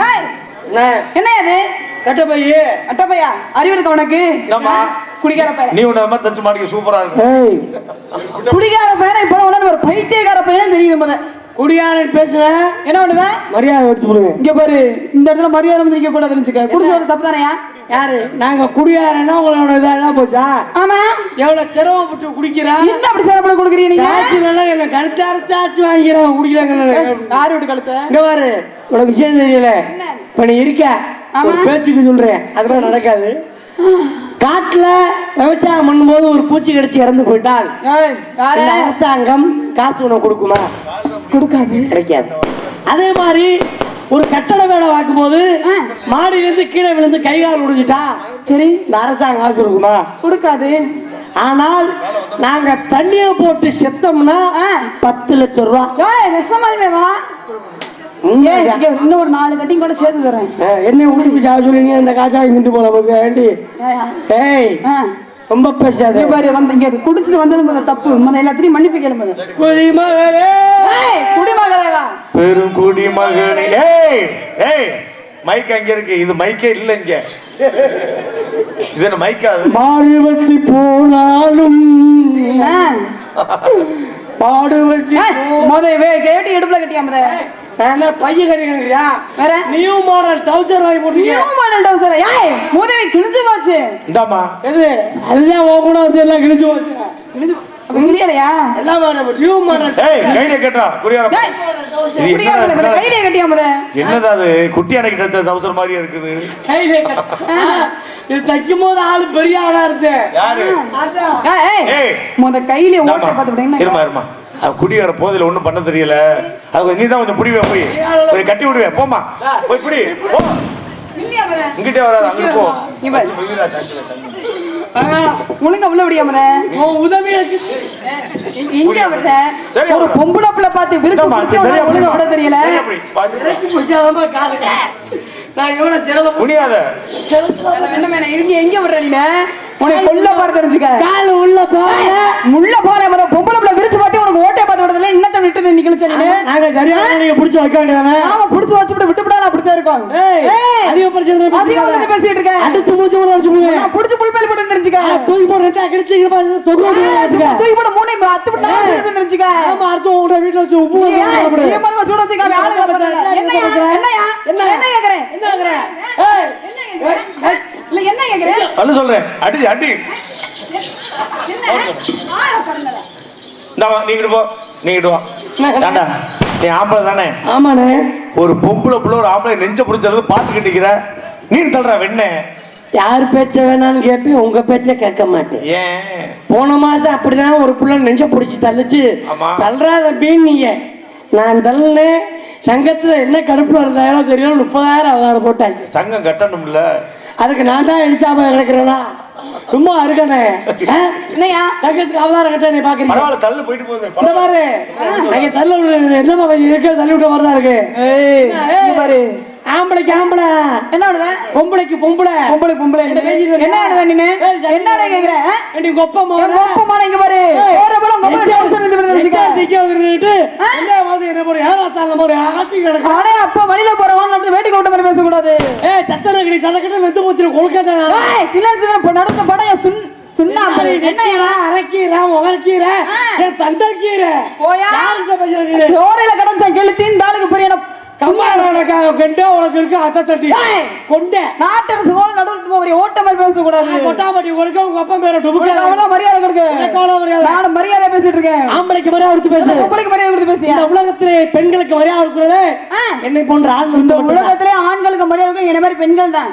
என்ன அது கட்டப்பையே அட்டப்பையா அறிவு இருக்க உனக்கு என்னம்மா? குடிக்கார பையன் நீ உன்ன மாதிரி தச்சு மாட்டிக்க சூப்பரா இருக்கு. குடிக்கார பையனை இப்ப உடனே ஒரு பைத்தியக்கார பையன் தெரியுது போத குடியாரன் பேசுறேன் என்ன பண்ணுவேன் மரியாதை எடுத்து போடுங்க. இங்க பாரு இந்த இடத்துல மரியாதை வந்து நிக்க கூடாது இருந்துச்சுக்க குடிச்சு வர தப்பு தானையா யாரு நாங்க குடியாரன்னா உங்களோட இதெல்லாம் போச்சா? ஆமா எவ்வளவு சிரமப்பட்டு குடிக்கிறா என்ன அப்படி சிறப்புல கொடுக்குறீங்க நீங்க காய்ச்சல் என்ன கழுத்தாச்சு வாங்கிறாங்க குடிக்கிறாங்க. யாரு விட்டு கழுத்த இங்க பாரு உனக்கு விஷயம் தெரியல. இப்ப நீ இருக்க ஒரு பேச்சுக்கு சொல்றேன் அதெல்லாம் நடக்காது. காட்டுல விவசாயம் பண்ணும்போது ஒரு பூச்சி கடிச்சு இறந்து போயிட்டால் இந்த அரசாங்கம் காசு உனக்கு கொடுக்குமா? கொடுக்காது கிடைக்காது. அதே மாதிரி ஒரு கட்டட வேலை பார்க்கும் போது மாடியிலிருந்து கீழே விழுந்து கை கால் உடைஞ்சிட்டா சரி இந்த அரசாங்கம் காசு கொடுக்குமா? கொடுக்காது. ஆனால் நாங்க தண்ணிய போட்டு செத்தோம்னா 10 லட்சம் ரூபாய். நெசமாலுமே வா இன்னும் ஒரு 4 கட்டிங் கூட சேர்த்து தரேன். என்ன உடுப்பு சாக சொல்லுங்க இந்த காசா இங்கிட்டு போல வேண்டி. ஏய் ரொம்ப பேசாத பாரு வந்து இங்க குடிச்சிட்டு வந்தது தப்பு எல்லாத்தையும் மன்னிப்பு கேளுங்க. குடிமகளா பெரும் குடிமகனே. ஏய் ஏய் மைக் அங்க இருக்கு. இது மைக்கே இல்ல இங்க. இது என்ன மைக்கா? பாடுவத்தி போனாலும் பாடுவத்தி கேட்டு எடுப்புல கட்டியா முத பையன் கட்டிக்கிறியா? வேற நியூ மாடல் டவுசர் வாங்கி போட்டுருக்கீங்க. நியூ மாடல் டவுசர் ஏய் மூதேவி கிழிஞ்சு போச்சு. இந்தாமா எது அதுதான் ஓ கூட வந்து எல்லாம் கிழிஞ்சு போச்சு. கிழிஞ்சு இல்லையா எல்லாம் நியூ மாடல். ஏய் கையில கேட்டா குடியார. இது குடியார கையில கட்டியா முத. என்னடா அது குட்டி அணைக்கு தச்ச டவுசர் மாதிரியே இருக்குது. கையில இது தைக்கும் போது ஆளு பெரிய ஆளா இருக்கு. யாரு? ஏய் முத கையில ஓட்ட பாத்து விடுங்க. இருமா இருமா. குடியார போதில ஒண்ணும் பண்ண தெரியல. அது நீ தான் கொஞ்சம் புடிவே போய் கட்டி விடுவே. போமா போய் புடி போ. இல்லையா முத இங்கிட்டே வராத அங்க போ. நீ பாரு ஒழுங்கா உள்ள விடியா முத. உதவி இங்க வரத ஒரு பொம்பளை புள்ள பார்த்து விரிச்சு பிடிச்சு ஒழுங்கா விட தெரியல. நான் எவ்வளவு சிரமம் முடியாத என்ன மேல இருங்க எங்க வர்ற நீ உனக்கு கொல்ல பாரு தெரிஞ்சுக்க. கால் உள்ள போல முள்ள போல முத பொம்பளை புள்ள விரிச்சு பார்த்து உனக்கு ஓட்டை பார்த்து விடுறதுல இன்னத்தை விட்டு நிக்கலச்ச நீ. நாங்க சரியா நீங்க புடிச்சு வைக்க வேண்டியதானே? ஆமா புடிச்சு வச்சுட்டு விட்டு விடால அப்படிதான் இருக்கும். அதிக பிரச்சனை அதிக வந்து பேசிட்டு இருக்க. அடிச்சு மூச்சு போட வச்சுடுங்க. நான் புடிச்சு புல்பேல் போட்டு தெரிஞ்சுக்க. தூக்கி போட ரெட்டா கிழிச்சு தொகு தூக்கி போட மூணை அத்து விட்டா தெரிஞ்சுக்க. ஆமா அடுத்து உங்க வீட்ல வச்சு உப்பு போடுறேன். நீ மொத சூட வச்சு காமி ஆளுங்க பத்தல. என்னையா என்ன கேக்குறேன்? என்ன கேக்குறேன்? ஏய் இல்ல என்ன கேக்குறேன்? சொல்ல சொல்றேன். அடி அடி. என்ன ஆள பாருங்க. இந்தா நீ இங்க போ. நீ இங்க வா. ஏண்டா நீ ஆம்பளை தானே? ஆமாண்ணே. ஒரு பொம்பளை புள்ள ஒரு ஆம்பளை நெஞ்ச பிடிச்சது பாத்துக்கிட்டு இருக்கிற நீ சொல்ற வெண்ண. யார் பேச்ச வேணான்னு கேட்பேன் உங்க பேச்ச கேட்க மாட்டேன். ஏன் போன மாசம் அப்படிதான் ஒரு புள்ள நெஞ்ச பிடிச்சி தள்ளுச்சு. தள்ளுறாத பீன் நீங்க நான் தள்ளுனேன். சங்கத்துல என்ன கடுப்புல இருந்தாங்களோ தெரியும் 30,000 போட்டாங்க. சங்கம் கட்டணும்ல. அதுக்கு நான் தான் எலிச்சாம கிடக்குறேனா சும்மா இருக்கனே. என்னையா சங்கத்துக்கு அவதாரம் கட்ட நீ பாக்குறீங்க. பரவாயில்ல தள்ளு போயிட்டு போகுது. இந்த பாரு அங்க தள்ள என்னமா இருக்க தள்ளி விட்ட மாதிரி தான் இருக்கு. பாரு ஆம்பளைக்கு ஆம்பளை என்ன பண்ணுவ? பொம்பளைக்கு பொம்பளை பொம்பளை என்ன பண்ணுவ நீ? என்னடா கேக்குற? நீ கொப்பமா கொப்பமா இங்க பாரு போறவள கொப்பமா டவுசர் இருந்து விடுறதுக்கு டிக்கே வந்துட்டு என்ன வந்து என்ன போற யாரா தாங்க போற ஆட்டி கிடக்கு. அடே அப்ப வழியில போறவன் நம்ம வேட்டி கவுட்ட மாதிரி பேச கூடாது. சத்தன கிடி சதக்கட்ட வெந்து போச்சு கொல்கட்டா. இல்ல நடந்த படைய சுண்ணா என்னையா அரைக்கீரை உகழ்கீரை தண்டக்கீரை போயா சோறையில கடந்த கெளுத்தி இந்த ஆளுக்கு பெரிய கம்மாக்காக கெண்டே உனக்கு இருக்கு அத்தை தட்டி ஏய். கொண்டே நாட்டரசு கோல நடுவுல போறிய ஓட்ட மாதிரி பேசக்கூடாது. கொட்டாமட்டி கொடுக்க உங்க அப்பா பேரை டுபுக்க அவ்வளவு மரியாதை கொடுக்கு. எனக்கு அவ்வளவு மரியாதை. நான் மரியாதை பேசிட்டு இருக்கேன். ஆம்பளைக்கு மரியாதை கொடுத்து பேசு. பொம்பளைக்கு மரியாதை கொடுத்து பேசியா? இந்த உலகத்திலே பெண்களுக்கு மரியாதை கொடுக்கறதே என்னை போன்ற ஆண்கள் இந்த மட்டும்தான். உலகத்திலே ஆண்களுக்கு மரியாதை கொடுக்க என்ன மாதிரி பெண்கள் தான்.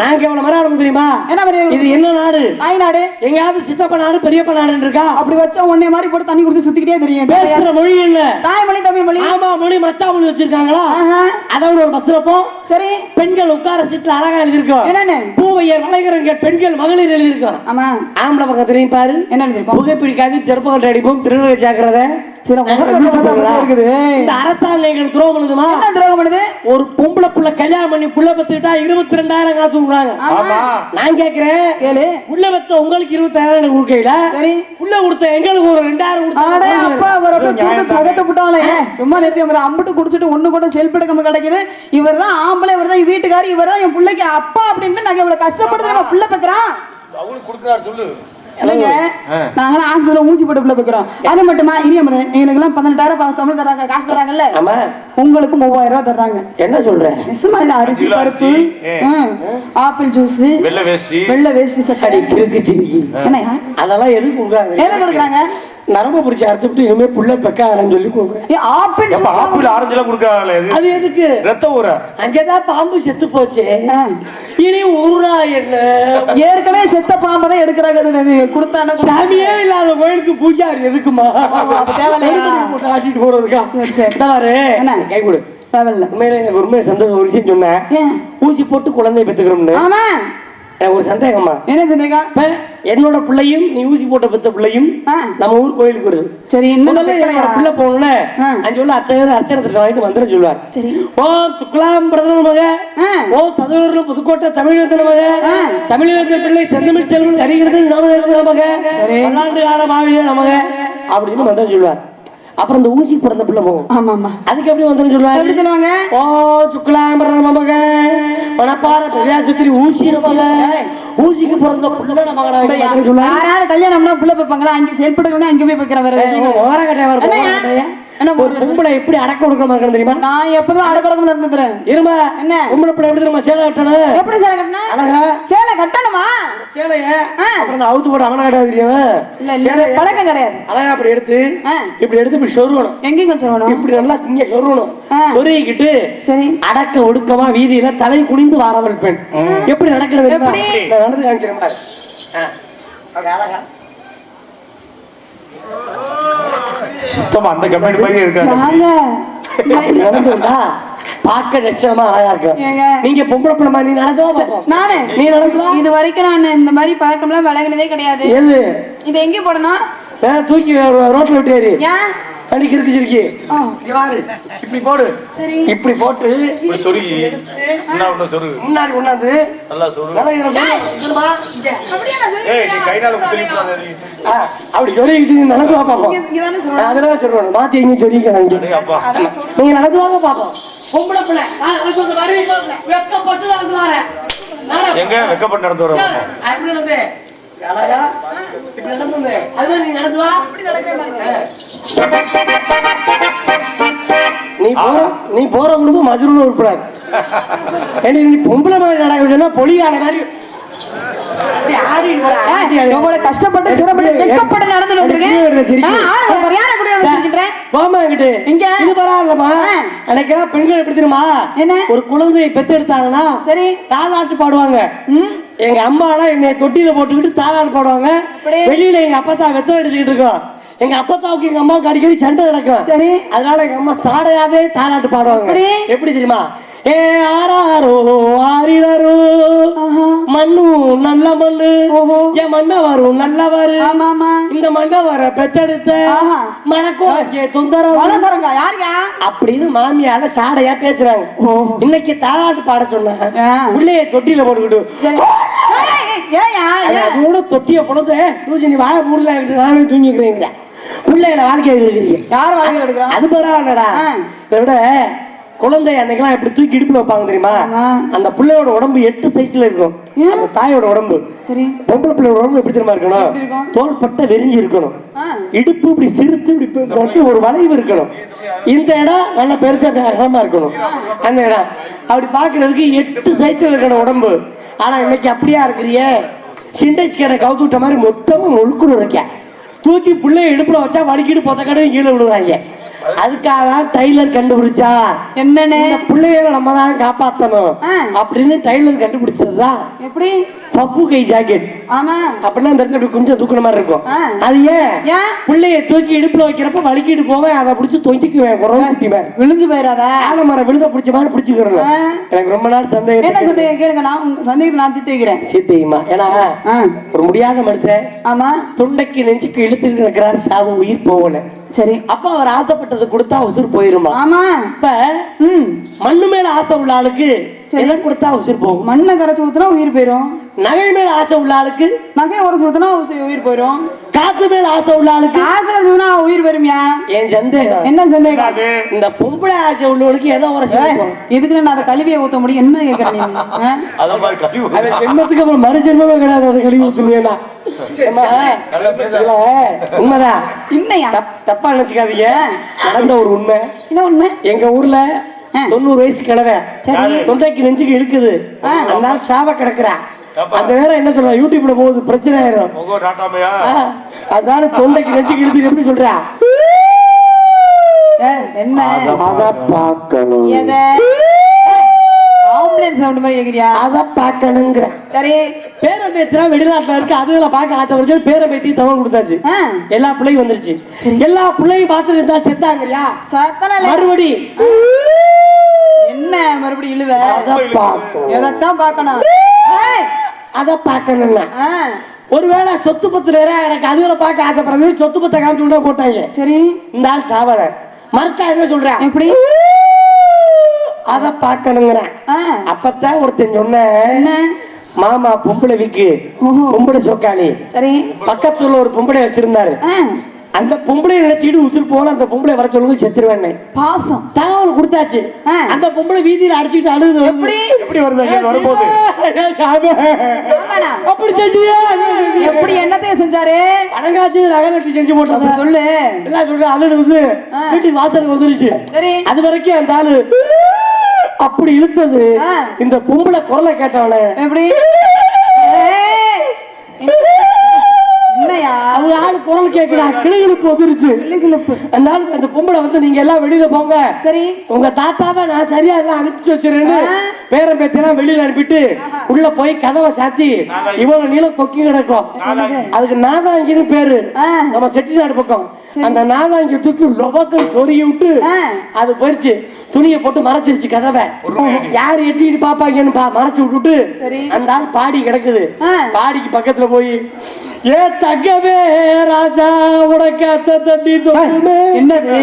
நாங்க எவ்வளவு மரியாதை கொடுக்க தெரியுமா? என்ன மரியாதை? இது என்ன நாடு? தாய் நாடு. எங்கயாவது சித்தப்ப நாடு பெரியப்ப நாடு இருக்கா? அப்படி வச்சா உன்னை மாதிரி போட்டு தண்ணி குடிச்சு சுத்திக்கிட்டே தெரியும். பேசுற மொழி என்ன? தாய்மொழி தமிழ் மொழி. ஆமா மொழி மச்சா மொழி வச்சிருக்காங்களா? ஆஹா. அதோட ஒரு பஸ்ல போ. சரி. பெண்கள் உட்கார சீட்ல அழகா எழுதிருக்கோம். என்னன்னு? பூவையர் வளைகரங்க பெண்கள் மகளிர் எழுதிருக்கோம். ஆமா. ஆம்பளை பக்கம் தெரியும் பாரு. என்ன எழுதிருப்போம்? புகை பிடிக்காது செருப்பகட்டை அடிப்போம் திருநகை சாக்கிறத சில இருக்குது. இந்த அரசாங்கம் எங்களுக்கு துரோகம் பண்ணுதுமா? என்ன துரோகம் பண்ணுது? ஒரு பொம்பளை புள்ள கல்யாணம் பண்ணி புள்ள பத்துக்கிட்டா 22,000 காசு கொடுக்குறாங்க. ஆமா. நான் கேக்குறேன், கேளு. புள்ள பத்த உங்களுக்கு 20,000 கொடுக்கல, சரி. புள்ள கொடுத்த எங்களுக்கு ஒரு 2,000 அடே அப்பா கொடுத்தாங்க. ஒரு தகட்டு புட்டாலே சும்மா நேத்தி அம்பட்டு குடிச்சிட்டு ஒண்ணு கூட செல்ஃப் எடுக்காம கிடைக்குது. இவர்தான் ஆம்பளை, இவர்தான் வீட்டுக்காரி, இவர்தான் என் பிள்ளைக்கு அப்பா அப்படின்ட்டு நாங்க இவ்வளவு கஷ்டப்படுறது நம்ம பிள்ளை பெக்கிறோம். அவங்களுக்கு கொடுக்குறாரு சொல்லு. இல்லைங்க, நாங்களாம் ஆஸ்பத்திரியில ஊசி போட்டு பிள்ளை பெக்கிறோம். அது மட்டுமா இனியமது எங்களுக்கு எல்லாம் 18,000 சம்பளம் தராங்க, காசு தராங்கல்ல. ஆமா. உங்களுக்கு 3000 ரூபாய் தர்றாங்க. என்ன சொல்ற? நிஜமா இல்ல? அரிசி பருப்பு, ஆப்பிள் ஜூஸ், வெள்ளை வேஷ்டி, வெள்ளை வேஷ்டி சட்டை கிறுக்கு சிரிக்கி என்னையா அதெல்லாம் எதுக்கு கொடுக்குறாங்க? என்ன கொடுக்குறாங்க? நரம்பு பிடிச்சி அறுத்துட்டு இனிமே புள்ள பெக்காரன்னு சொல்லி கொடுக்குறேன். ஆப்பிள் எப்ப ஜூஸ் ஆப்பிள் ஆரஞ்சு எல்லாம் கொடுக்கறாங்களே இது அது எதுக்கு? ரத்த ஊற. அங்கதான் பாம்பு செத்து போச்சு, இனி ஊரா என்ன? ஏற்கனவே செத்த பாம்பை தான் எடுக்கிறாங்க. கொடுத்தானே சாமியே இல்லாத கோயிலுக்கு பூஜாரி எதுக்குமா? அப்ப தேவையில்லையா? போட்டு ஆட்டிட்டு போறதுக்கா? சரி சரி இந்த பாரு, என்ன? கை கொடு. தேவையில்ல. உண்மையில எனக்கு உண்மையை சந்தோஷம் ஒரு விஷயம் சொன்னேன். ஏன்? ஊசி போட்டு குழந்தை பெற்றுக்கிறோம்னு ஆமா. எனக்கு ஒரு சந்தேகமா. என்ன சொன்னீங்க? இப்ப என்னோட பிள்ளையும் நீ ஊசி போட்ட பெத்த பிள்ளையும் நம்ம ஊர் கோயிலுக்கு வருது. சரி, இன்னும் முதல்ல என்னோட பிள்ளை போகணும்ல, அங்க உள்ள அர்ச்சனை வாங்கிட்டு வந்துட சொல்லுவார். சரி. ஓம் சுக்லாம் பிரதம மக, ஓம் சதுர புதுக்கோட்டை தமிழ்வேந்தன மக, தமிழ்வேந்தன் பிள்ளை செந்தமிழ் செல்வன் அறிகிறது நமக நமக, பல்லாண்டு கால மாவிய நமக அப்படின்னு வந்துட சொல்லுவார். அப்புறம் இந்த ஊசி பிறந்த பிள்ளை போகும். ஆமா ஆமா. அதுக்கு எப்படி வந்துடும் சொல்லுவாங்க? எப்படி சொல்லுவாங்க? ஓ சுக்லாம்பரம் நமக, மணப்பார பெரியாசுத்திரி ஊசி நமக, ஊசிக்கு பிறந்த பிள்ளை நமக. யாராவது கல்யாணம்னா புள்ள வைப்பாங்களா? அங்க செயல்படுறவங்க அங்க போய் வைக்கிற வேற விஷயம். ஒரு பொம்பளை எப்படி அடக்க ஒடுக்கமா இருக்கணும் தெரியுமா? நான் எப்பவும் அடக்கொடுக்கமா இருந்துக்கிறேன். இருமா என்ன பொம்பளை பிள்ளை எப்படி நம்ம சேலை கட்டணும்? எப்படி சேலை கட்டணும்? அழகா சேலை கட்டணுமா? சேலைய அப்புறம் நான் அவுத்து போட்டு அவனை கட்டாது தெரியும். இல்ல இல்ல பழக்கம் கிடையாது. அழகா அப்படி எடுத்து இப்படி சொருவணும். எங்கேயும் கொஞ்சம் சொருவணும். இப்படி நல்லா இங்க சொருவணும். சொருகிக்கிட்டு சரி அடக்க ஒடுக்கமா வீதியில தலை குனிந்து வாரவள் பெண் எப்படி நடக்கிறது தெரியுமா? நான் நடந்து காமிக்கிறேன் பாரு. அழகா சுத்தமா அந்த கம்பெனி மாதிரி இருக்காங்க. நடந்துடா பார்க்க லட்சணமா அழகா இருக்கு. நீங்க பொம்பளை பிள்ளை மாதிரி நீ நடந்தவா? நானு நீ நடந்தா இது வரைக்கும் நான் இந்த மாதிரி பழக்கம்லாம் விளங்கினதே கிடையாது. எது இது எங்க போடணும்? தூக்கி ரோட்ல விட்டு ஏறி ஏன் தண்ணி கிறுக்கு சிரிக்கி இப்படி போடு. இப்படி போட்டு இப்படி சொருகி என்ன சொருகு முன்னாடி கொண்டாந்து நல்லா சொருகு. ஏய் நீ கைனால குத்திரிப்பானே. அப்படி சொல்லிக்கிட்டு நீ நடந்து வா பாப்போம். இங்கதானே சொல்றேன். அதெல்லாம் சொல்றேன். மாத்தி எங்க சொல்லிக்கிறேன். டேய் அப்பா நீங்க நடந்து வாங்க பாப்போம். பொம்பளை பிள்ளை நடந்து வந்து வரி வெக்கப்பட்டு நடந்து வரேன். எங்க வெக்கப்பட்டு நடந்து வரோம். அப்படி நடந்து அழகா இப்படி நடந்து வந்து அதுதான் நீ நடந்து வா. இப்படி நடக்கிறேன் பாருங்க. நீ போற குடும்பம் மஜ்ரூல் உருப்படாது. நீ பொம்பளை மாதிரி நடக்க பொலியான மாதிரி கஷ்டப்பட்டு சிரமப்பட்டு வெக்கப்பட்டு நடந்து வந்திருக்கேன். பெண்கள் எப்படி தெரியுமா? ஒரு குழந்தையை பெத்து எடுத்தாங்கன்னா சரி தாலாட்டு பாடுவாங்க. எங்க அம்மா எல்லாம் என்னை தொட்டியில போட்டுக்கிட்டு தாலாட்டு பாடுவாங்க. வெளியில எங்க அப்பத்தா வெத்த அடிச்சுக்கிட்டு இருக்கோம். எங்க அப்பத்தாவுக்கு எங்க அம்மாவுக்கு அடிக்கடி சண்டை நடக்கும். சரி அதனால எங்க அம்மா சாடையாவே தாலாட்டு பாடுவாங்க. எப்படி தெரியுமா? ஏ ஆராரோ ஆரிரோ மண்ணு நல்ல மண்ணு என் மண்ணவரும் நல்லவாரு இந்த மண்ணவர பெத்தெடுத்த மனக்கோரக்கே தொந்தரவு அப்படின்னு மாமியால சாடையா பேசுறாங்க. இன்னைக்கு தாலாட்டு பாட சொன்னாங்க. பிள்ளைய தொட்டியில போட்டுக்கிட்டு அதோட தொட்டிய பொழுது நீ வாய ஊர்ல நானே தூங்கிக்கிறேங்கிற பிள்ளைகளை வாழ்க்கை எடுக்கிறீங்க. யார் வாழ்க்கை எடுக்கிறா? அது பரவாயில்லடா. இதை விட குழந்தை அன்னைக்கெல்லாம் எப்படி தூக்கி இடுப்புல வைப்பாங்க தெரியுமா? ஆமா. அந்த பிள்ளையோட உடம்பு 8 சைஸ்ல இருக்கும். ஏன்? அந்த தாயோட உடம்பு. சரி. பொம்பளை பிள்ளையோட உடம்பு எப்படி தெரியுமா எப்படி இருக்கணும்? இருக்கும்? தோள்பட்டை விரிஞ்சு இருக்கணும். ஆ. இடுப்பு இப்படி சிறுத்து இப்படி வச்சு ஒரு வளைவு இருக்கணும். இந்த இடம் நல்ல பெருசா அகலமா இருக்கணும். அந்த இடம் அப்படி பாக்குறதுக்கு 8 சைஸ்ல இருக்கணும் உடம்பு. ஆனா இன்னைக்கு அப்படியா இருக்கிறியே? சிண்டெக்ஸ் கடை கவுத்து விட்ட மாதிரி மொத்தமும் முழுக்குன்னு இருக்க. தூக்கி பிள்ளைய இடுப்புல வச்சா வலிக்கிட்டு பொத்த கடையும் கீழே விழுவாங்க. அதுக்காக டைலர் கண்டுபிடிச்சா என்னன்னு இந்த பிள்ளைகளை நம்ம தான் காப்பாத்தணும் ஆ. அப்படின்னு டைலர் கண்டுபிடிச்சதுதான் எப்படி? பப்பு கை ஜாக்கெட். ஆமா. அப்படின்னா இந்த இடத்துல கொஞ்சம் தூக்குன மாதிரி இருக்கும். ஆ. அது ஏன்? ஏன்? பிள்ளைய தூக்கி இடுப்புல வைக்கிறப்ப வலிக்கிட்டு போவேன், அதை பிடிச்சி தொங்கிக்குவேன். குறவு குட்டி மாதிரி விழுந்து போயிடாத. ஆலமரம் விழுத பிடிச்ச மாதிரி பிடிச்சிக்கிறோம். ஆ. எனக்கு ரொம்ப நாள் என்ன சந்தேகம். சந்தேகம் கேளுங்க, நான் உங்க சந்தேகத்தை நான் தீர்த்து வைக்கிறேன். சீத்தையுமா, ஏன்னா ஆ. ஒரு முடியாத மனுஷன் ஆமா. தொண்டைக்கு நெஞ்சுக்கு இழுத்துட்டு இருக்கிறார், சாவு உயிர் போகல. சரி. அப்ப அவர் ஆசைப்பட்டது கொடுத்தா உசுர் போயிருமா? ஆமா. இப்ப ம். மண்ணு மேல ஆசை உள்ள ஆளுக்கு எதை கொடுத்தா உசுர் போகும்? மண்ணை கரைச்சு ஊத்துனா உயிர் போயிரும். நகை மேல ஆசை உள்ள ஆளுக்கு, நகை உரசு ஊத்துனா உயிர் போயிரும். காசு மேல ஆசை உள்ள ஆளுக்கு ஆசை ஊத்துனா உயிர் வருமியா? என் சந்தேகம். என்ன சந்தேகம்? இந்த பொம்பளை ஆசை உள்ளவனுக்கு எதை உரசி வைப்போம்? இதுக்கு நான் அதை கழுவியை ஊத்த முடியும். என்ன கேட்கற நீ? ஆ? அத மாதிரி கழிவு அது ஜென்மத்துக்கு அப்புறம் மறு ஜென்மமே கிடையாது. அதை கழிவு சொல்லுவேனா? உண்மைதான். இன்னையா? தப்பா நினைச்சுக்காதீங்க. நடந்த ஒரு உண்மை. என்ன உண்மை? எங்க ஊர்ல 90 வயசு கிழவை சரி. தொண்டைக்கு நெஞ்சுக்கு இழுக்குது. அதனால சாவ கிடக்குறா. அந்த நேரம் என்ன சொல்ற? யூடியூப்ல போகுது, பிரச்சனை ஆயிரும். முகம் டாட்டாமையா அதனால தொண்டைக்கு நெஞ்சுக்கு இழுத்து எப்படி சொல்றா? என்ன? அத பாக்கணும். எதை? ஆம்புலன்ஸ் சவுண்ட் மாதிரி கேக்குறியா? அத பாக்கணுங்கிற. சரி. பேரம்பேத்திலாம் வெளிநாட்டுல இருக்கு, அதுல பாக்க ஆசைப்படுச்சு. பேரம்பேத்தி தவறு கொடுத்தாச்சு. ஆ. எல்லா பிள்ளையும் வந்துருச்சு. எல்லா பிள்ளையும் பார்த்துட்டு இருந்தா செத்தாங்கயா? சத்தன மறுபடி என்ன மறுபடியும் இழுவ? அத பாக்கணும். எதைத்தான் பார்க்கணும்? ஏய். அத பாக்கணும்னா ஆ. ஒருவேளை சொத்து பத்து நேரம் எனக்கு அதுல பார்க்க ஆசைப்படுறது, சொத்து பத்தை காமிச்சு விட போட்டாங்க. சரி. இந்த ஆள் சாவர மறுத்தா என்ன சொல்றேன்? எப்படி? அத பாக்கணுங்கிறேன். ஆ. அப்பதான் ஒருத்தன் சொன்ன, என்ன? மாமா பொம்பளை விக்கு, ஓஹோ. பொம்பளை சோக்காளி. சரி. பக்கத்துல ஒரு பொம்பளை வச்சிருந்தாரு. ஆ. அந்த பொம்பளை நினைச்சிட்டு உசுர் போல அந்த பொம்பளை வர சொல்லுங்க, செத்துருவேன். பாசம் தகவல் கொடுத்தாச்சு. ஆ. அந்த பொம்பளை வீதியில அடிச்சுட்டு அழுது. எப்படி? எப்படி வருது இங்க வரும்போது? சாமனா. அப்படி செஞ்சியா? எப்படி என்னத்தையும் செஞ்சாரு? அடங்காச்சு நகை செஞ்சு போட்டது அப்படி சொல்லு. எல்லாம் சொல்ற. அது வந்து ஆ. வீட்டுக்கு வாசலுக்கு வந்துருச்சு. சரி. அது வரைக்கும் அந்த ஆளு அப்படி இழுத்தது. ஆ. இந்த பொம்பளை குரலை கேட்டவன எப்படி? ஏய். என்னையா? அது ஆளு குரல் கேட்கிறா, கிளிகளுக்கு வந்துருச்சு. கிளுகிளுப்பு. அந்த ஆளு அந்த பொம்பளை வந்து நீங்க எல்லாம் வெளியில போங்க, சரி. உங்க தாத்தாவை நான் சரியா எல்லாம் அனுப்பிச்சு வச்சிருக்கேன்னு ஆ. பேரன் பேத்தியெல்லாம் வெளியில அனுப்பிட்டு உள்ள போய் கதவை சாத்தி இவங்க நீள கொக்கி கிடக்கும். அதுக்கு நாதாங்கின்னு பேரு. ஆ. நம்ம செட்டிநாடு பக்கம். அந்த நாதாங்கி தூக்கி லொபக்கு சொருகி விட்டு ஆ. அது போயிருச்சு. துணியை போட்டு மறைச்சிருச்சு கதவை. யாரு எட்டிட்டு பாப்பாங்கன்னு மறைச்சு விட்டுட்டு சரி. அந்த ஆள் பாடி கிடக்குது. ஆ. பாடிக்கு பக்கத்துல போய், ஏ தங்கமே ராஜா உனக்கு அத்தை தட்டி தோணுமே. என்னது?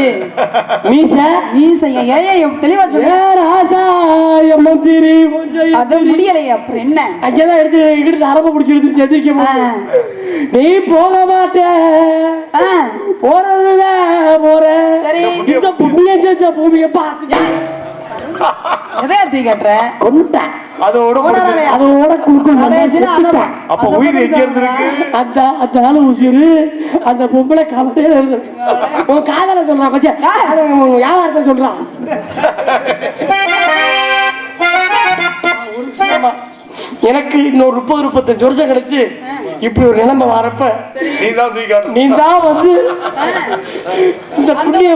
மீச மீசையா? ஏய் தெளிவா சொல்லு. ஏ ராஜா என் மந்திரி கொஞ்சம் அது முடியலையே, அப்புறம் என்ன? அங்கேதான் எடுத்து அரம்ப பிடிச்சி எடுத்து எதிர்க்க. நீ போக மாட்டே, ஆ. போறதுதான் போற. சரி. இந்த புண்ணிய செஞ்ச பூமியை பார்த்து எதையா தீ கட்டுற? கொண்டுட்டேன். அதோட முடிஞ்சு. அதோட குடுக்கும். அப்ப உயிர் எங்க இருந்திருக்கு? அந்த ஆளு உயிரு அந்த பொம்பளை கவட்டே இருந்து உன் காதல சொல்றான். பச்சை வியாபாரத்தை சொல்றான். எனக்கு இன்னொரு 30-35 வருஷம் கிடைச்சு இப்படி ஒரு நிலைமை வரப்ப நீ தான் வந்து இந்த புண்ணிய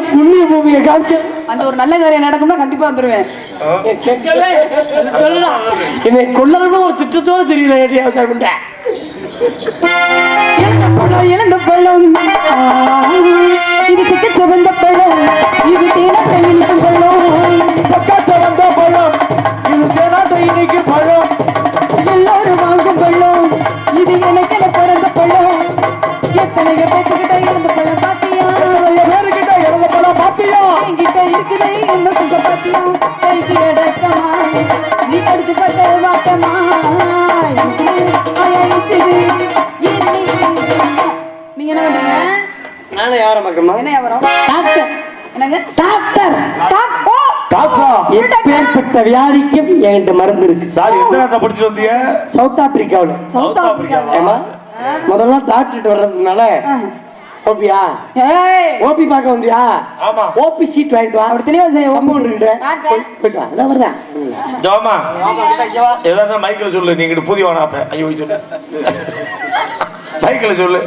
பூமியை காமிச்ச. அந்த ஒரு நல்ல காரியம் நடக்கும்னா கண்டிப்பா வந்துருவேன். சொல்லலாம். என்னை கொல்லறன்னு ஒரு திட்டத்தோட தெரியல. எழுந்த பழம் இது சிக்க சிவந்த பழம், இது தேனாட்டை இனிக்கும் பழம், சக்கா சிவந்த பழம், இது தேனாட்டை இனிக்கும் பழம், எல்லாரும் வாங்கும் பழம், இது எனக்கென பிறந்த பழம், எத்தனையோ பேர்கிட்ட இருந்த பழம் பாத்தியா, பேருக்கிட்ட இறந்த பழம் பாத்தியா, என்கிட்ட இருக்குதே என்ன சுக பாத்தியா, கைக்கு அடக்கமா நீ படிச்சு பார்த்த வாட்டமா நீங்க என்ன பண்றீங்க? நானே வியாபாரம் பார்க்கணுமா? என்ன வியாபாரம்? டாக்டர். என்னங்க? டாக்டர். டாக்டரா? எப்பேற்பட்ட வியாதிக்கும் என்கிட்ட மருந்து இருக்கு. சார் எந்த நாட்டை படிச்சுட்டு வந்தீங்க? சவுத் ஆப்பிரிக்காவில். சவுத் ஆப்பிரிக்காவா? ஏமா முதல்ல டாக்டர் வர்றதுனால ஓபியா ஏய் ஓபி பார்க்க வந்தியா? ஆமா. ஓபி சீட் வாங்கிட்டு வா. அப்படி தெளிவா செய்ய கம்பவுண்ட் கிட்ட போயிட்டு வா. அதான் வருதா? ஜோமா ஏதாவது மைக்கில் சொல்லு. நீங்க புதிய வானாப்ப ஐயோ சொல்லு. மைக்கில் சொல்லு.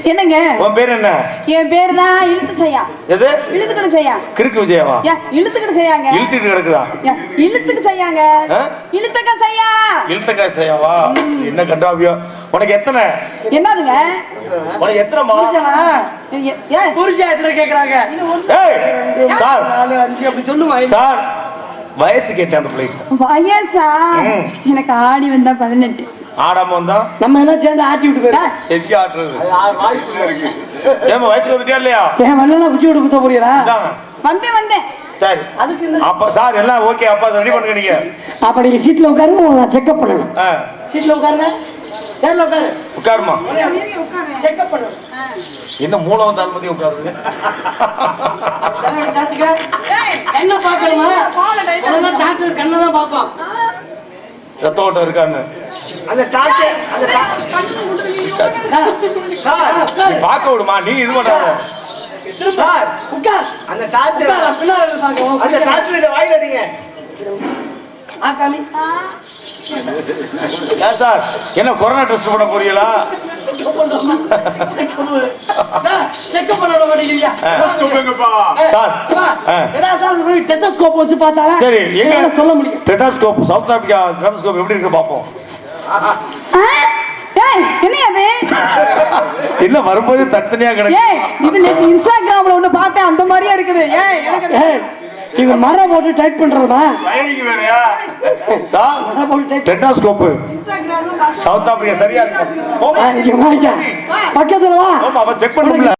என்னங்க உன் பேர் என்ன? என் பேர் தான் இழுத்து செய்யா. எது? இழுத்துக்கிட்டு செய்யா. கிறுக்கு விஜயவா? இழுத்துக்கிட்டு செய்யாங்க. இழுத்துட்டு கிடக்குதா? இழுத்துக்கு செய்யாங்க. ஆ? இழுத்துக்க செய்யா. இழுத்தக்காய் செய்யவா? என்ன கண்டாவியோ? உனக்கு எத்தனை? என்னதுங்க? உனக்கு எத்தனைமா? புரிஞ்சா எத்தனை கேக்குறாங்க? ஏய் சார் 4 5 அப்படி சொல்லுமா? சார் வயசு கேட்டேன் அந்த பிள்ளைக்கு. வயசா? எனக்கு ஆடி வந்தா 18. ஆடாம வந்தா நம்ம எல்லாம் சேர்ந்து ஆட்டி விட்டு போயிடா. எச்சி ஆட்டுறது. ஏமா வயசுக்கு வந்துட்டியா இல்லையா? ஏன் வரலன்னா குச்சி விட்டு குத்த போறீங்களா? இந்தாங்க. வந்தேன். சரி அதுக்கு இந்த அப்ப சார் எல்லாம் ஓகே. அப்பா ரெடி பண்ணுங்க நீங்க. அப்ப நீங்க சீட்ல உட்காருங்க, உங்களை நான் செக்அப் பண்ணணும். ஆ, சீட்ல உட்காருங்க, சேர்ல உட்காரு, உட்காருமா. செக்அப் பண்ணணும். என்ன மூலம் தாழ்மதி உட்காருங்க. சாச்சிக்கா, என்ன பார்க்கணுமா? முதல்ல டாக்டர் கண்ணை தான் பார்ப்பான். ரத்த ஓட்டம் இருக்கான்னு அந்த டாக்டர் பார்க்க விடுமா. நீ இது பண்ணாத. சார் உட்கார். அந்த டாக்டர் பின்னாடி பார்க்கணும். அந்த டாக்டர் வாயில அடிங்க. ஆகாமி ஏன் சார் என்ன கொரோனா டெஸ்ட் பண்ண போறீங்களா? செக்அப் பண்ண மாட்டீங்களா? சார் டெட்டஸ்கோப் வச்சு பார்த்தாலே சரி எங்க சொல்ல முடியும். டெட்டாஸ்கோப் சவுத் ஆப்பிரிக்கா டெட்டாஸ்கோப் எப்படி இருக்கு பாப்போம். என்ன அது? இல்ல வரும்போது தனித்தனியா கிடக்கு. ஏய் இது நேத்து இன்ஸ்டாகிராம்ல ஒண்ணு பார்த்தேன், அந்த மாதிரியா இருக்குது. ஏய் எனக்கு இது மரம் போட்டு டைட் பண்றதா? வயரிங் வேறயா? சார் மரம் போட்டு டைட் டெட்டாஸ்கோப் இன்ஸ்டாகிராம்ல சவுத் ஆப்பிரிக்கா சரியா இருக்கு. பக்கத்துல வா. ஆமா அவ செக் பண்ணும்ல.